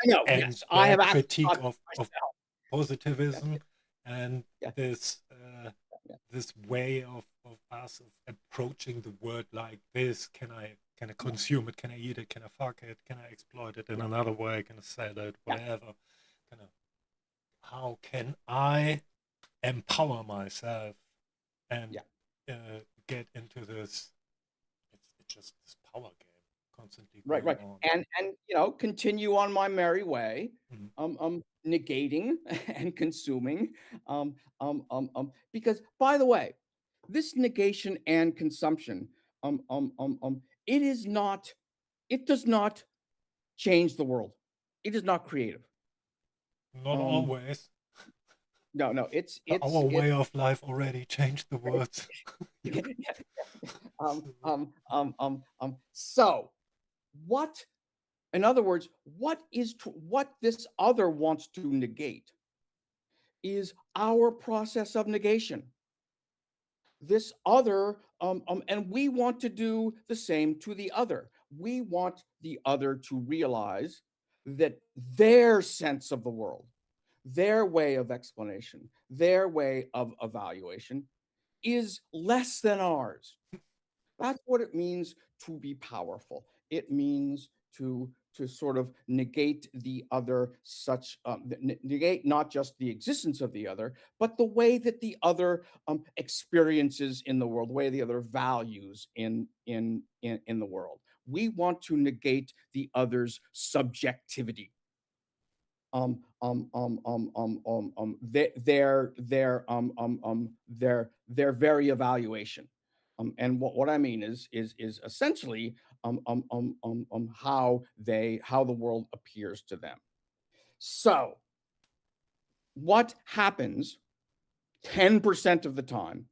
I know. and Yes, I their have actually critique taught of myself. Yeah, positivism and yeah, this yeah, this way of us of approaching the world like this. Can I consume it? Can I eat it? Can I fuck it? Can I exploit it in yeah, another way? Can I sell it? yeah, Whatever. Can I, how can I empower myself and yeah. get into this? It's just this power game constantly Right, going right. on. And continue on my merry way, Mhm. negating and consuming. Because, by the way, this negation and consumption, it is not, it does not change the world. It is not creative. Not Um, always. no, no, Our way of life already changed the world. so what, in other words, what this other wants to negate is our process of negation. This other, and we want to do the same to the other. We want the other to realize that their sense of the world, their way of explanation, their way of evaluation is less than ours. That's what it means to be powerful. It means sort of negate the other, negate not just the existence of the other, but the way that the other experiences in the world, the way the other values in the world. We want to negate the other's subjectivity, their very evaluation. And what I mean is essentially how the world appears to them. So what happens 10% of the time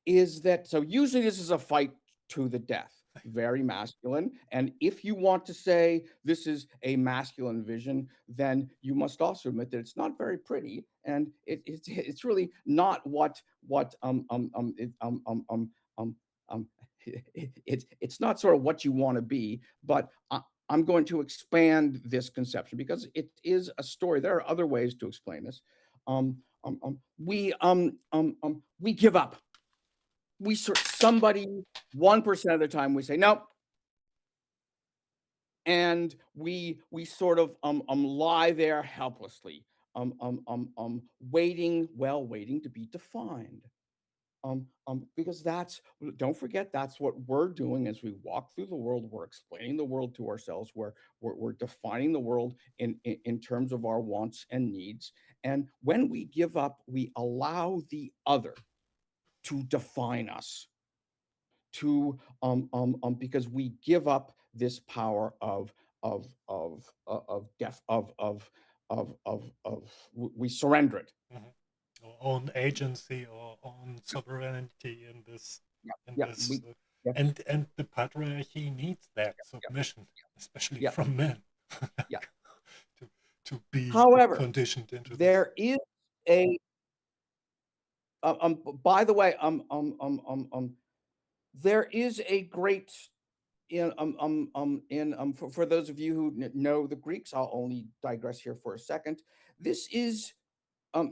is that, so usually this is a fight to the death, very masculine. And if you want to say this is a masculine vision, then you must also admit that it's not very pretty, and it's really not it's not sort of what you want to be. But I'm going to expand this conception because it is a story. There are other ways to explain this. We give up. Somebody 1% of the time we say nope, and we sort of lie there helplessly, waiting to be defined. Because don't forget, that's what we're doing as we walk through the world. We're explaining the world to ourselves. We're defining the world in terms of our wants and needs. And when we give up, we allow the other to define us, because we give up this power we surrender it. Mhm. Or own agency or own sovereignty in this, Yeah, yeah, and the patriarchy needs that submission, especially yeah, from men, yeah. to be However, conditioned into this. there is a by the way, there is a great for those of you who know the Greeks, I'll only digress here for a second. This is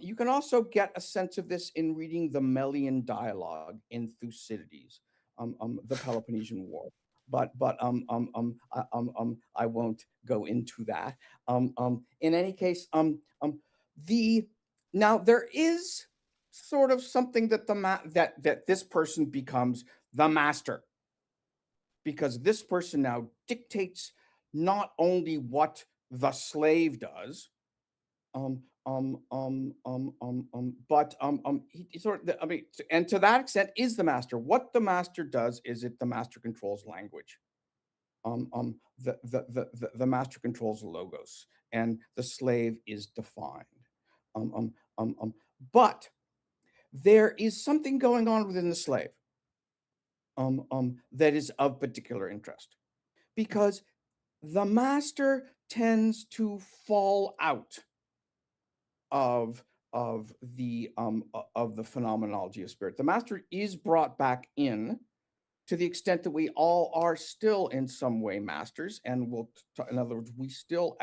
you can also get a sense of this in reading the Melian dialogue in Thucydides, the Peloponnesian War. I won't go into that. In any case, the now there is sort of something that that this person becomes the master, because this person now dictates not only what the slave does, but he sort of, I mean, and to that extent is the master. What the master does is the master controls language. The master controls logos, and the slave is defined. But there is something going on within the slave that is of particular interest, because the master tends to fall out of the phenomenology of spirit. The master is brought back in to the extent that we all are still in some way masters, and in other words, we still,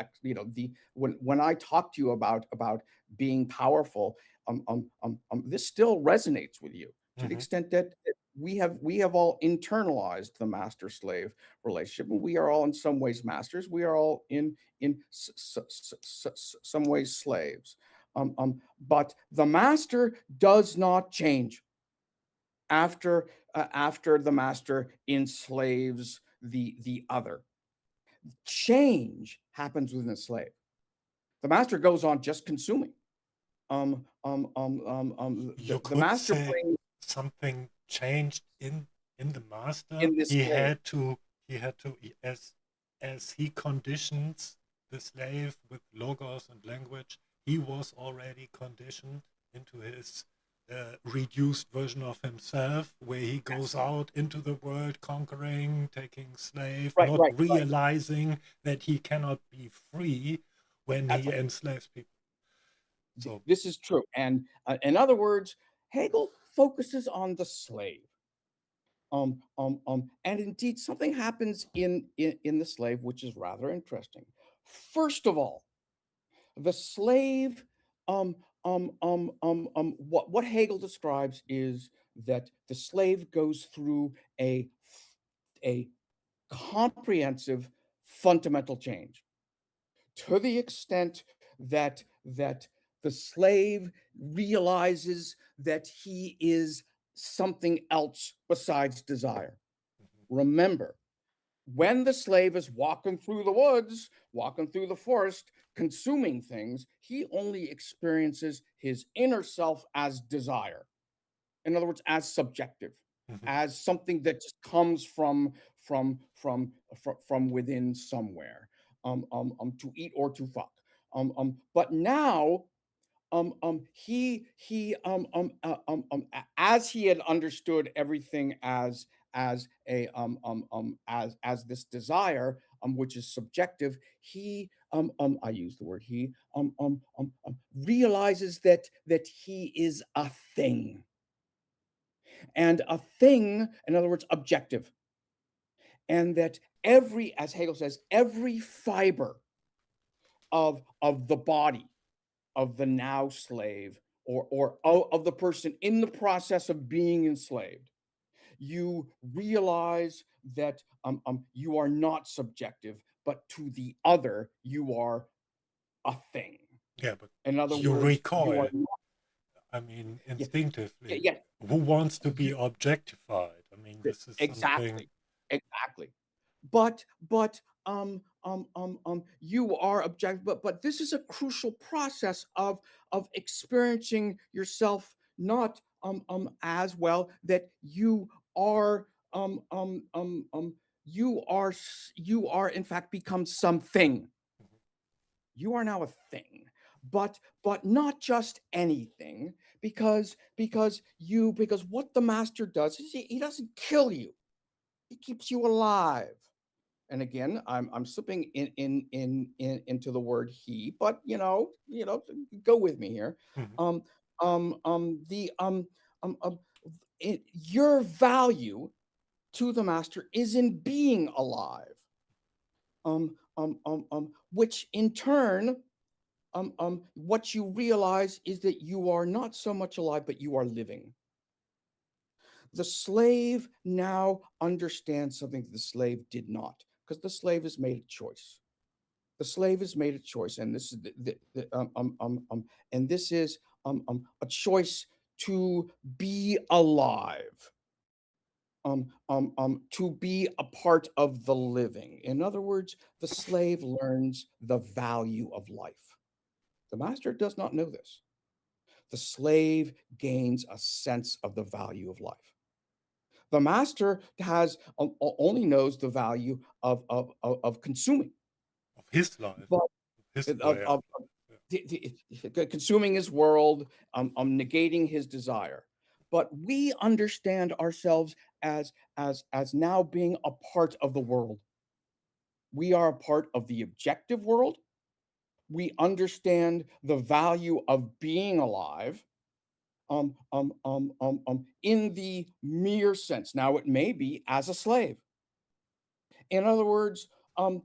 when I talk to you about being powerful, this still resonates with you to the extent that we have all internalized the master slave relationship, and we are all in some ways masters. We are all in some ways slaves. But the master does not change after the master enslaves the other. Change happens within the slave. The master goes on just consuming. You The could master say brings something changed in the master. in this He slave. had to as he conditions the slave with logos and language, he was already conditioned into his reduced version of himself, where he goes out into the world conquering, taking slave, Right, not right, right. realizing that he cannot be free when That's he right. enslaves people. So This is true. And in other words, Hegel focuses on the slave. And indeed, something happens in the slave which is rather interesting. First of all, the slave, what Hegel describes is that the slave goes through a comprehensive fundamental change. to the extent that the slave realizes that he is something else besides desire. Remember, when the slave is walking through the woods, walking through the forest, consuming things, he only experiences his inner self as desire. In other words, as subjective, Mhm. as something that just comes from within somewhere, to eat or to fuck. But now as he had understood everything as this desire, which is subjective, he I use the word he realizes that he is a thing, and a thing, in other words, objective, and that every, as Hegel says, every fiber of the body of the now slave, or of the person in the process of being enslaved, you realize that you are not subjective, but to the other, you are a thing. Yeah, but In other you words, you are recoil, not. I mean, Yeah, instinctively. yeah, Who wants to be you, objectified? I mean, this is something. exactly, exactly. But you are objective. But this is a crucial process of experiencing yourself not as well, that you are you are in fact become something. You are now a thing, but not just anything, because what the master does is he doesn't kill you, he keeps you alive. And again, I'm slipping into the word he, but go with me here. Mhm. Um, the your value to the master is in being alive. Which in turn, what you realize is that you are not so much alive, but you are living. The slave now understands something that the slave did not, because the slave has made a choice. The slave has made a choice, and this is and this is a choice to be alive, to be a part of the living. In other words, the slave learns the value of life. The master does not know this. The slave gains a sense of the value of life. The master has only knows the value of consuming, Of his life, but his of, way of of life. consuming his world, negating his desire. But we understand ourselves as now being a part of the world. We are a part of the objective world. We understand the value of being alive, in the mere sense. Now, it may be as a slave. In other words, um,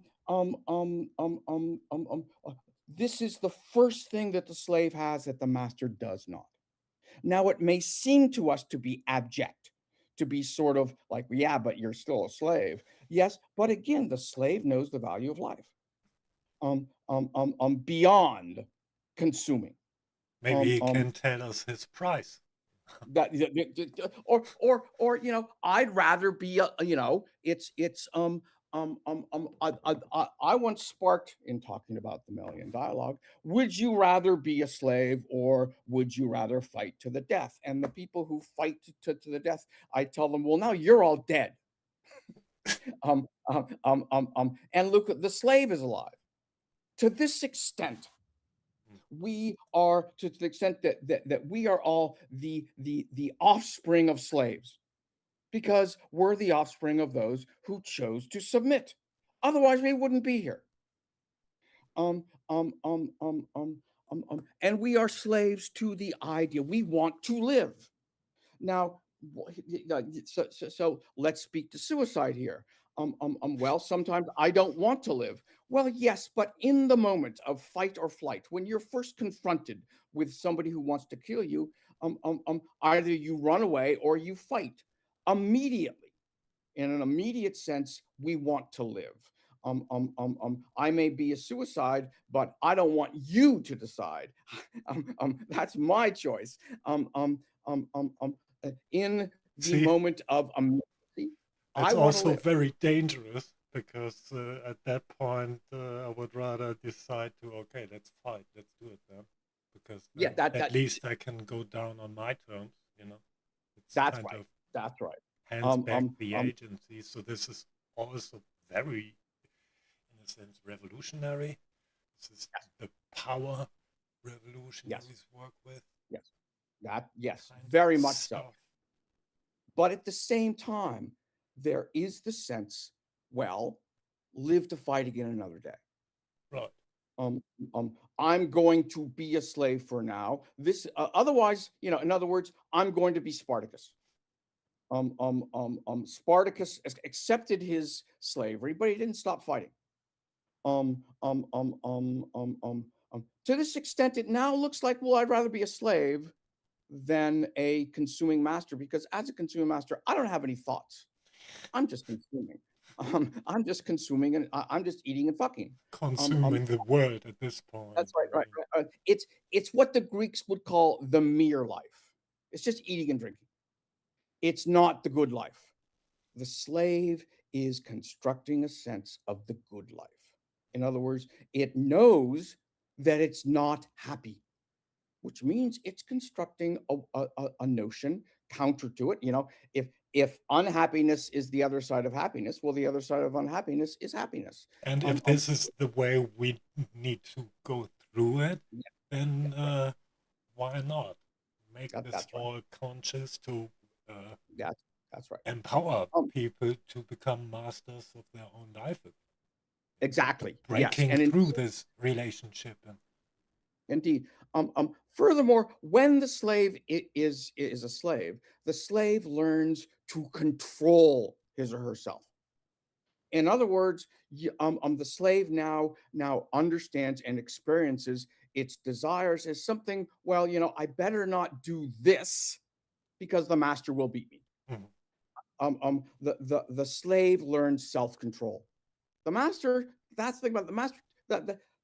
this is the first thing that the slave has that the master does not. Now, it may seem to us to be abject, to be sort of like, yeah, but you're still a slave. Yes, but again, the slave knows the value of life, beyond consuming. Maybe Um, he um, can tell us his price. or I'd rather be a, it's I once sparked, in talking about the Melian dialogue, would you rather be a slave or would you rather fight to the death? And the people who fight to the death, I tell them, well, now you're all dead. And look, the slave is alive. To this extent, we are, to the extent that we are all the offspring of slaves, because we're the offspring of those who chose to submit. Otherwise, we wouldn't be here. And we are slaves to the idea. We want to live. Now, so let's speak to suicide here. Well, sometimes I don't want to live. Well, yes, but in the moment of fight or flight, when you're first confronted with somebody who wants to kill you, either you run away or you fight immediately. In an immediate sense, we want to live. I may be a suicide, but I don't want you to decide. That's my choice. In the See, moment of emergency, I that's want to also live. very dangerous because at that point I would rather decide to, okay, let's fight, let's do it then, because Yeah, then at least I can go down on my terms, you know. It's that's kind right. of That's right. hands Um, back um, the um, agency. So this is also very, in a sense, revolutionary. This is yes, the power yes, revolutionaries work with yes. Yes, kind of very much so. stuff. But at the same time, there is the sense, well, live to fight again another day. Right. Um, I'm going to be a slave for now. Otherwise, in other words, I'm going to be Spartacus. Spartacus accepted his slavery, but he didn't stop fighting. To this extent, it now looks like, well, I'd rather be a slave than a consuming master, because as a consuming master, I don't have any thoughts. I'm just consuming. I'm just consuming, and I'm just eating and fucking. Consuming the world at this point. That's right, I right, mean, right. It's what the Greeks would call the mere life. It's just eating and drinking. It's not the good life. The slave is constructing a sense of the good life. In other words, it knows that it's not happy, which means it's constructing a notion counter to it. If unhappiness is the other side of happiness, well, the other side of unhappiness is happiness. and Um, if um, this is the way we need to go through it, yeah, then right. why not make this That's right. all conscious to uh, That's right. empower Um, people to become masters of their own life, exactly. Yes, breaking and through this relationship. And indeed. Furthermore, when the slave is a slave, the slave learns to control his or herself. In other words, the slave now understands and experiences its desires as something. Well, I better not do this because the master will beat me. mhm. The slave learns self control. The master. That's the thing about the master.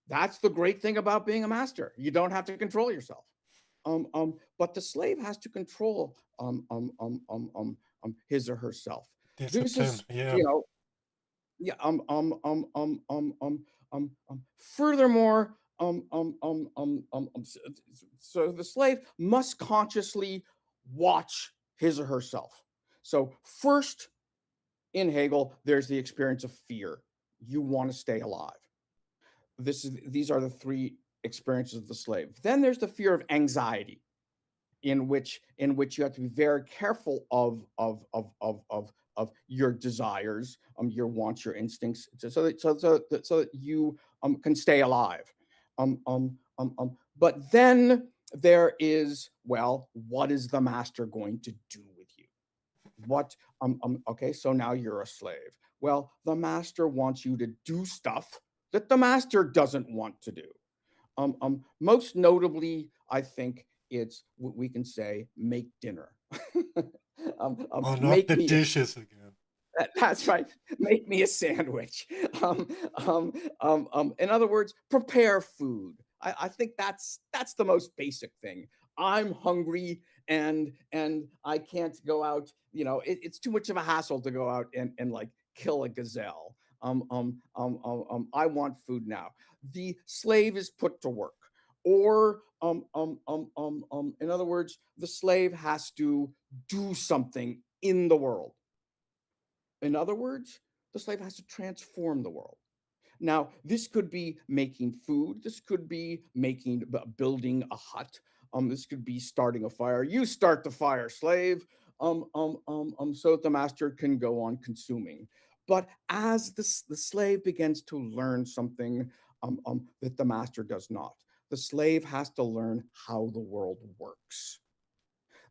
That's the great thing about being a master. You don't have to control yourself. But the slave has to control his or herself. This Discipline, is, yeah. you know, yeah. Furthermore, so the slave must consciously watch his or herself. So first, in Hegel, there's the experience of fear. You want to stay alive. These are the three experiences of the slave. Then there's the fear of anxiety, in which you have to be very careful of your desires, your wants, your instincts, so that you can stay alive. But then there is, well, what is the master going to do with you? Okay, so now you're a slave. Well, the master wants you to do stuff that the master doesn't want to do. Most notably, I think it's what we can say, make dinner. Or not Make the me. dishes again. That's right. Make me a sandwich. In other words, prepare food. I think that's the most basic thing. I'm hungry, and I can't go out. It's too much of a hassle to go out and like kill a gazelle. I want food now. The slave is put to work, or in other words, the slave has to do something in the world. In other words, the slave has to transform the world. Now, this could be making food. This could be building a hut. This could be starting a fire. You start the fire, slave, so that the master can go on consuming. But as the slave begins to learn something that the master does not, the slave has to learn how the world works.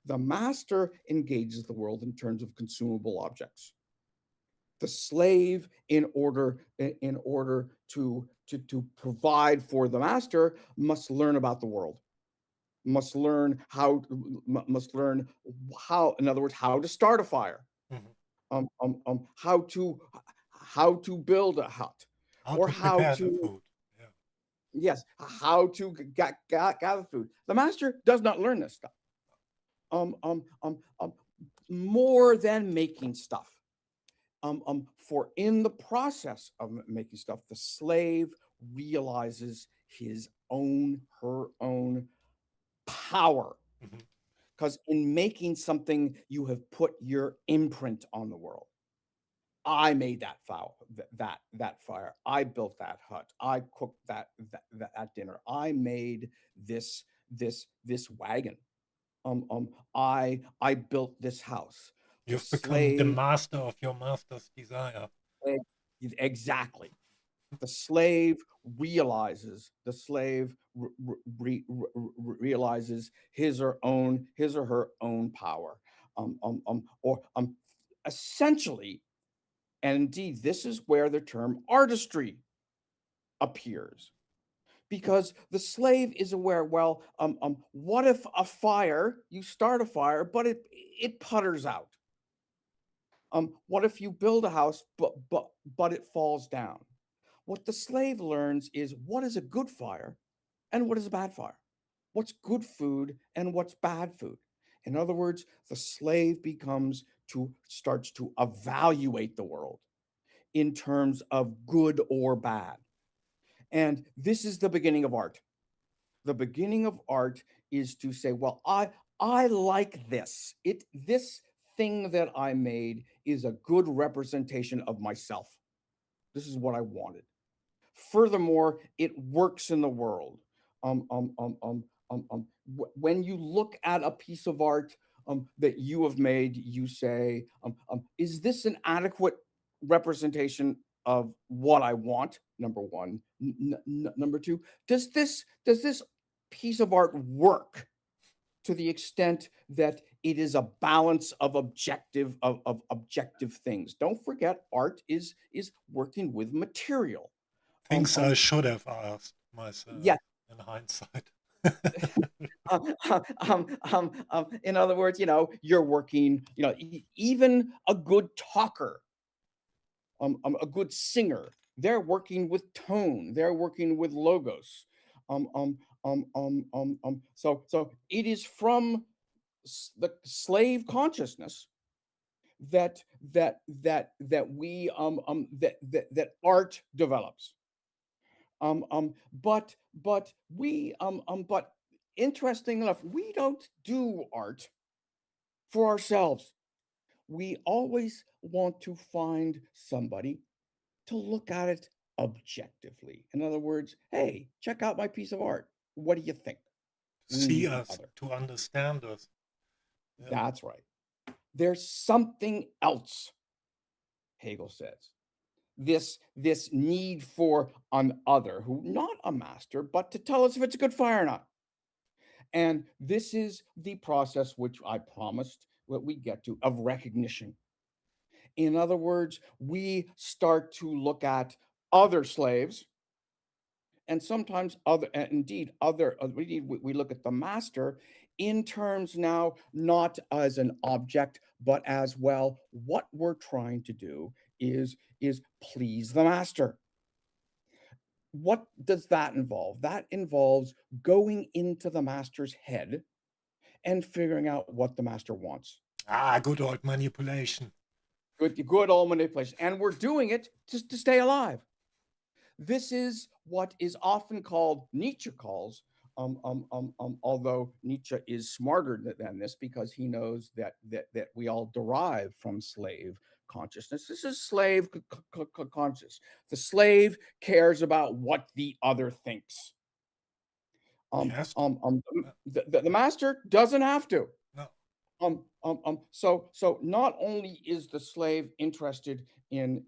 The master engages the world in terms of consumable objects. The slave, in order to provide for the master, must learn about the world, must learn how, in other words, how to start a fire, Mhm. how to build a hut, How or to how prepare the to, food. Yeah. yes, how to gather food. The master does not learn this stuff. Um, um, um, um, More than making stuff. For in the process of making stuff, the slave realizes her own power. Mhm. Because in making something, you have put your imprint on the world. I made that fire. I built that hut. I cooked that dinner. I made this wagon. I built this house. The You've become the slave, master of your master's desire. exactly. The slave realizes his or her own power. Or essentially, and indeed, this is where the term artistry appears. Because the slave is aware, well, what if you start a fire, but it putters out? What if you build a house, but it falls down? What the slave learns is what is a good fire and what is a bad fire? What's good food and what's bad food? In other words, the slave starts to evaluate the world in terms of good or bad. And this is the beginning of art. The beginning of art is to say, well, I like this. This thing that I made is a good representation of myself. This is what I wanted. Furthermore, it works in the world. When you look at a piece of art that you have made, you say, is this an adequate representation of what I want? Number one. Number two, does this piece of art work to the extent that it is a balance of objective things? Don't forget, art is working with material. Um, Things I um, should have asked myself yeah. in hindsight. In other words, you're working. Even a good talker, a good singer, they're working with tone. They're working with logos. So it is from the slave consciousness that art develops. But interesting enough, we don't do art for ourselves. We always want to find somebody to look at it objectively. In other words, hey, check out my piece of art. What do you think? We See need the us, other. to understand us. Yeah. That's right. There's something else, Hegel says. This need for an other, who not a master, but to tell us if it's a good fire or not. And this is the process which I promised what we get to of recognition. In other words, we start to look at other slaves, and sometimes we look at the master in terms now not as an object, but as, well, what we're trying to do is please the master. What does that involve? That involves going into the master's head and figuring out what the master wants. Good old manipulation. Good old manipulation. And we're doing it just to stay alive. This is what is often called, Nietzsche calls, although Nietzsche is smarter than this, because he knows that we all derive from slave consciousness. This is slave conscious. The slave cares about what the other thinks. He has to. No. The master doesn't have to. No. So not only is the slave interested the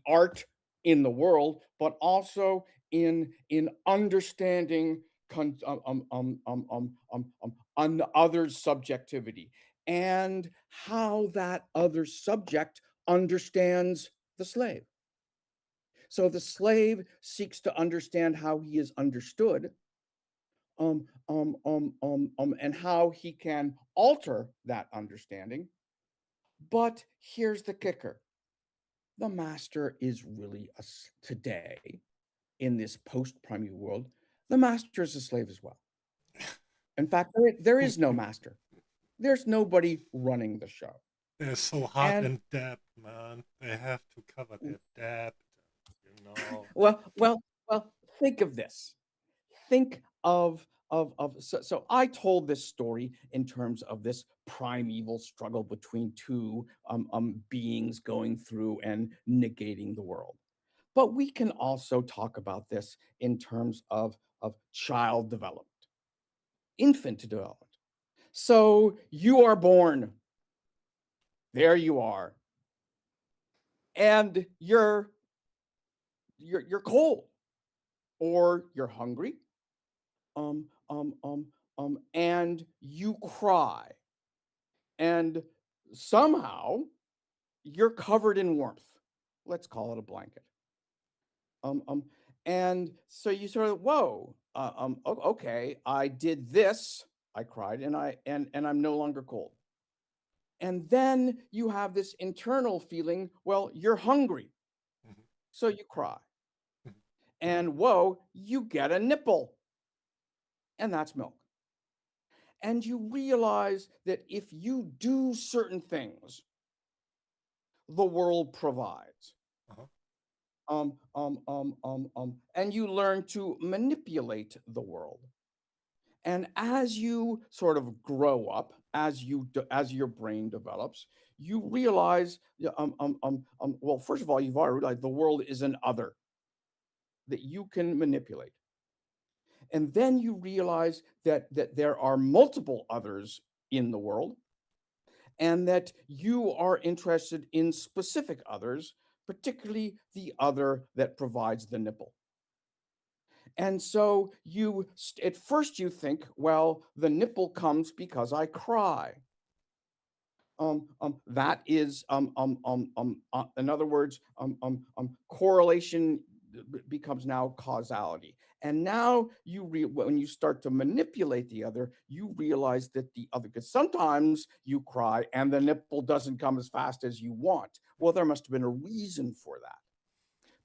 art in the world, but also in understanding on the other's subjectivity, and how that other subject understands the slave. So the slave seeks to understand how he is understood, and how he can alter that understanding. But here's the kicker: the master is really today in this post-primeval world, the master is a slave as well. In fact, there is no master. There's nobody running the show. They're so hard And in debt, man. They have to cover their debt, you know. well, think of this. Think so I told this story in terms of this primeval struggle between two beings going through and negating the world. But we can also talk about this in terms of child development, infant development. So you are born. There you are. And you're cold or you're hungry. And you cry. And somehow you're covered in warmth. Let's call it a blanket. Um, um, and so you sort of, whoa, okay, I did this. I cried, and I'm no longer cold. And then you have this internal feeling, well, you're hungry, Mhm, so you cry. mhm, And whoa, you get a nipple, and that's milk. And you realize that if you do certain things, the world provides. uh-huh, And you learn to manipulate the world. And as you sort of grow up, as your brain develops, you realize, yeah, well, first of all, you've already realized the world is an other that you can manipulate. And then you realize that there are multiple others in the world, and that you are interested in specific others, particularly the other that provides the nipple. And so at first you think, well, the nipple comes because I cry. That is, in other words, correlation becomes now causality. And now when you start to manipulate the other, you realize that the other, because sometimes you cry and the nipple doesn't come as fast as you want. Well, there must have been a reason for that.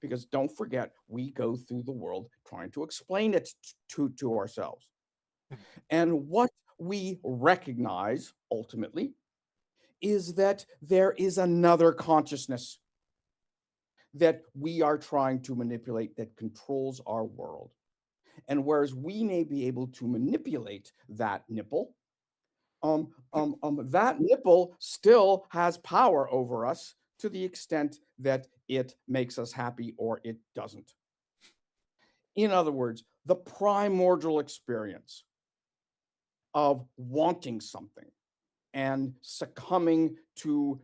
Because don't forget, we go through the world trying to explain it to ourselves. mhm, And what we recognize ultimately is that there is another consciousness that we are trying to manipulate that controls our world. And whereas we may be able to manipulate that nipple, that nipple still has power over us to the extent that it makes us happy or it doesn't. In other words, the primordial experience of wanting something and succumbing to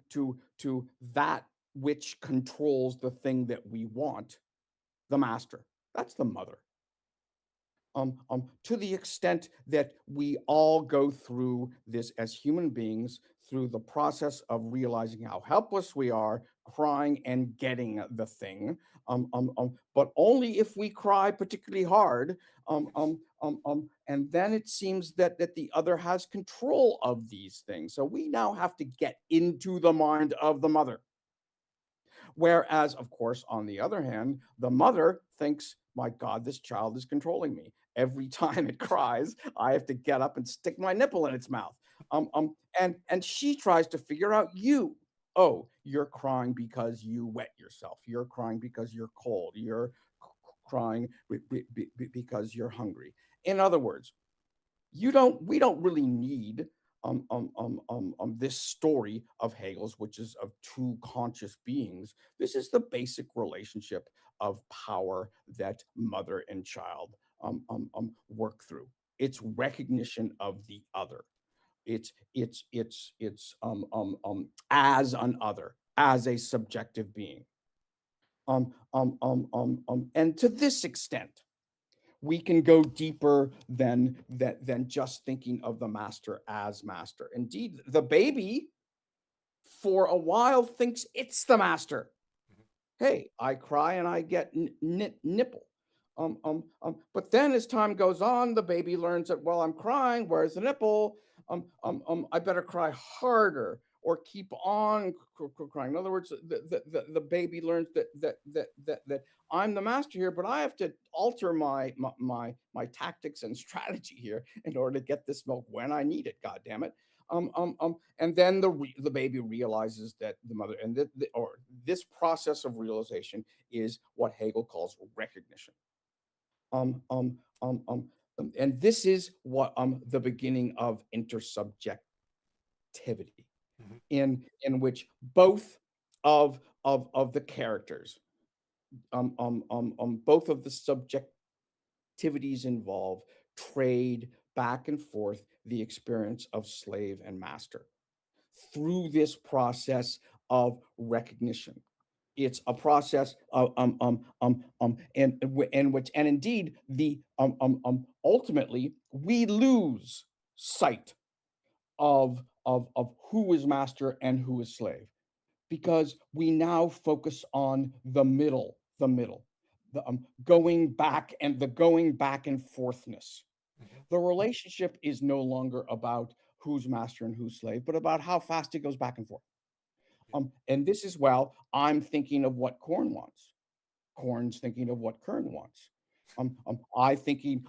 that which controls the thing that we want, the master. That's the mother. To the extent that we all go through this as human beings through the process of realizing how helpless we are, crying and getting the thing, but only if we cry particularly hard, and then it seems that the other has control of these things. So we now have to get into the mind of the mother. Whereas, of course, on the other hand, the mother thinks, my God, this child is controlling me. Every time it cries, I have to get up and stick my nipple in its mouth. And she tries to figure out you. Oh, you're crying because you wet yourself. You're crying because you're cold. You're crying because you're hungry. In other words, we don't really need this story of Hegel's, which is of two conscious beings. This is the basic relationship of power that mother and child work through. It's recognition of the other. It's as an other, as a subjective being. And to this extent, we can go deeper than just thinking of the master as master. Indeed, the baby for a while thinks it's the master. mhm, Hey, I cry and I get nipple. But then as time goes on, the baby learns that, well, I'm crying. Where's the nipple? I better cry harder, or keep on crying. In other words, the baby learns that I'm the master here, but I have to alter my tactics and strategy here in order to get this milk when I need it. God damn it. And then the baby realizes that the mother, and or this process of realization is what Hegel calls recognition. Um, um, um, um, and this is what the beginning of intersubjectivity, Mhm. in which both of the characters, both of the subjectivities involved, trade back and forth the experience of slave and master through this process of recognition. It's a process of and which, and indeed the ultimately we lose sight of who is master and who is slave, because we now focus on the going back and forthness. Mhm. The relationship is no longer about who's master and who's slave, but about how fast it goes back and forth. Yeah. And this is, well, I'm thinking of what Korn wants. Korn's thinking of what Kern wants. I'm thinking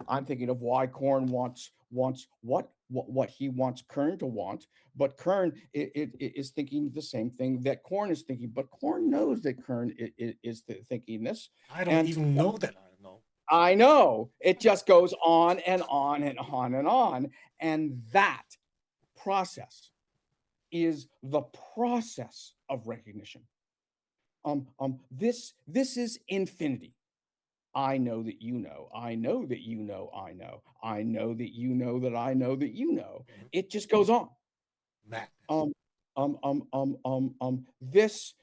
of why Korn wants what he wants Kern to want, but Kern is thinking the same thing that Korn is thinking, but Korn knows that Kern is thinking this, I don't and even know that I know. I know it just goes on and on and on and on, and that process is the process of recognition. This is infinity. I know that you know. I know that you know. I know. I know that you know that I know that you know. Mhm. It just goes on. Madness. Um, this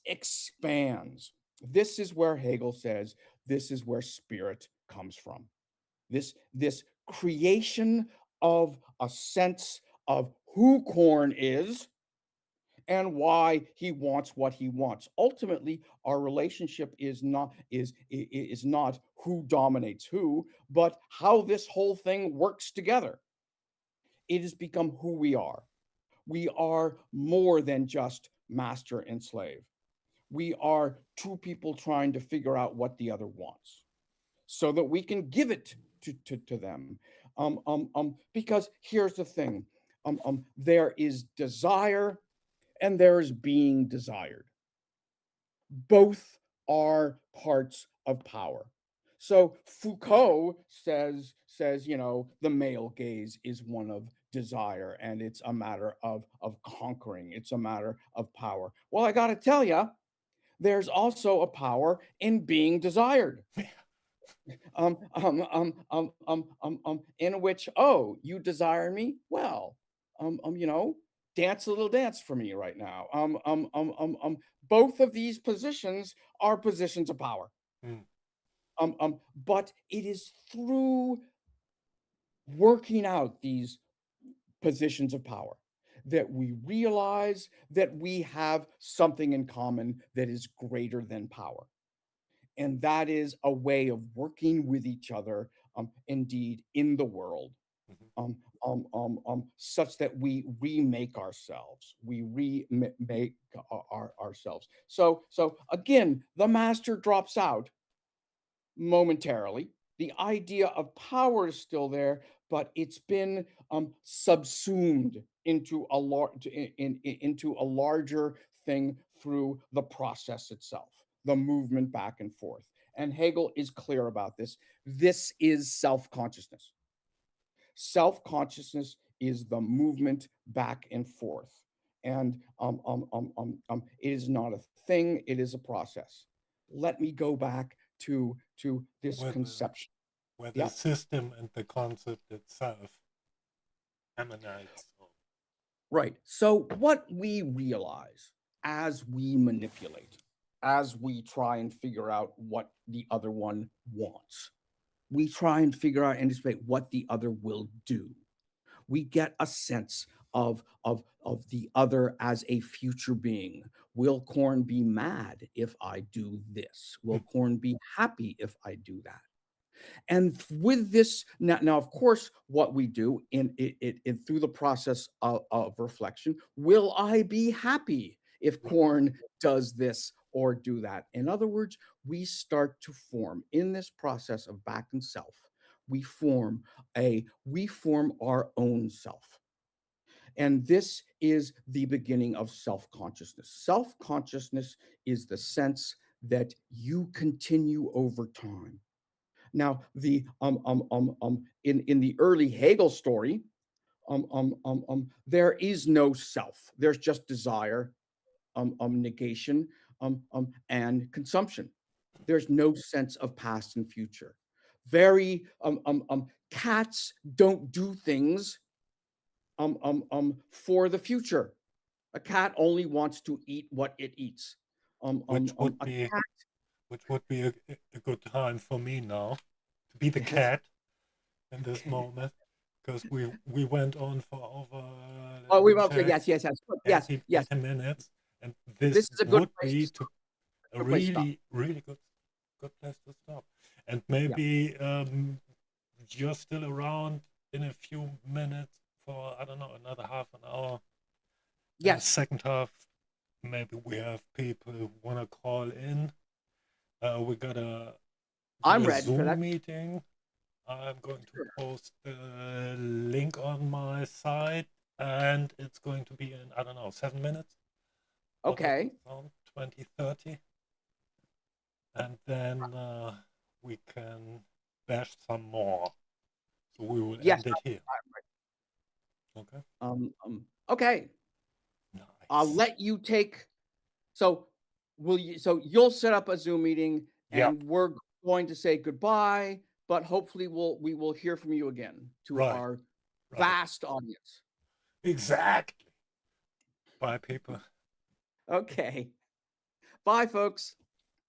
expands. This is where Hegel says this is where spirit comes from. This creation of a sense of who Korn is and why he wants what he wants. Ultimately, our relationship is not who dominates who, but how this whole thing works together. It has become who we are. We are more than just master and slave. We are two people trying to figure out what the other wants so that we can give it to them. Because here's the thing, there is desire and there is being desired. Both are parts of power. So Foucault says, the male gaze is one of desire, and it's a matter of conquering. It's a matter of power. Well, I got to tell you, there's also a power in being desired. In which, oh, you desire me? Well, dance a little dance for me right now. Both of these positions are positions of power. Mm. But it is through working out these positions of power that we realize that we have something in common that is greater than power. And that is a way of working with each other, indeed, in the world, Mhm. such that we remake ourselves. We remake ourselves. So again, the master drops out momentarily. The idea of power is still there, but it's been subsumed into into a larger thing through the process itself, the movement back and forth. And Hegel is clear about this. This is self-consciousness. Self-consciousness is the movement back and forth, and it is not a thing; it is a process. Let me go back to this Where the conception. where the Yeah, system and the concept itself emanates. So, right. So what we realize as we manipulate, as we try and figure out what the other one wants, we try and figure out, anticipate what the other will do. We get a sense of the other as a future being. Will Corn be mad if I do this? Will Corn be happy if I do that? And with this, now of course, what we do in through the process of reflection, will I be happy if Right. corn does this or do that? In other words, we start to form in this process of back and self. We form our own self. And this is the beginning of self consciousness. Self consciousness is the sense that you continue over time. Now, in the early Hegel story, there is no self. There's just desire, negation, and consumption. There's no sense of past and future. Cats don't do things for the future. A cat only wants to eat what it eats. Which would A be cat, a good time for me now to be the yes. cat in this moment, because we went on for over, let Oh, me okay, check, yes, yes, yes, yes, yes. 80 minutes, and This this is a good would place to be stop. to a Good place to stop. really good place to stop. And Yeah. maybe you're still around in a few minutes for, I don't know, another half an hour. Yes. Second half, maybe we have people who want to call in. We got I'm a ready for that. Zoom meeting. I'm going to Sure. post the link on my site, and it's going to be in, I don't know, 7 minutes. Okay. Around 2030. And then we can bash some more. So we will Yes. end it here. Okay. Okay. I'll Nice. let you take. So so you'll set up a Zoom meeting, Yeah. and we're going to say goodbye. But hopefully, we will hear from you again to Right. our Right. vast audience. Exactly. Bye, people. Okay. Bye, folks.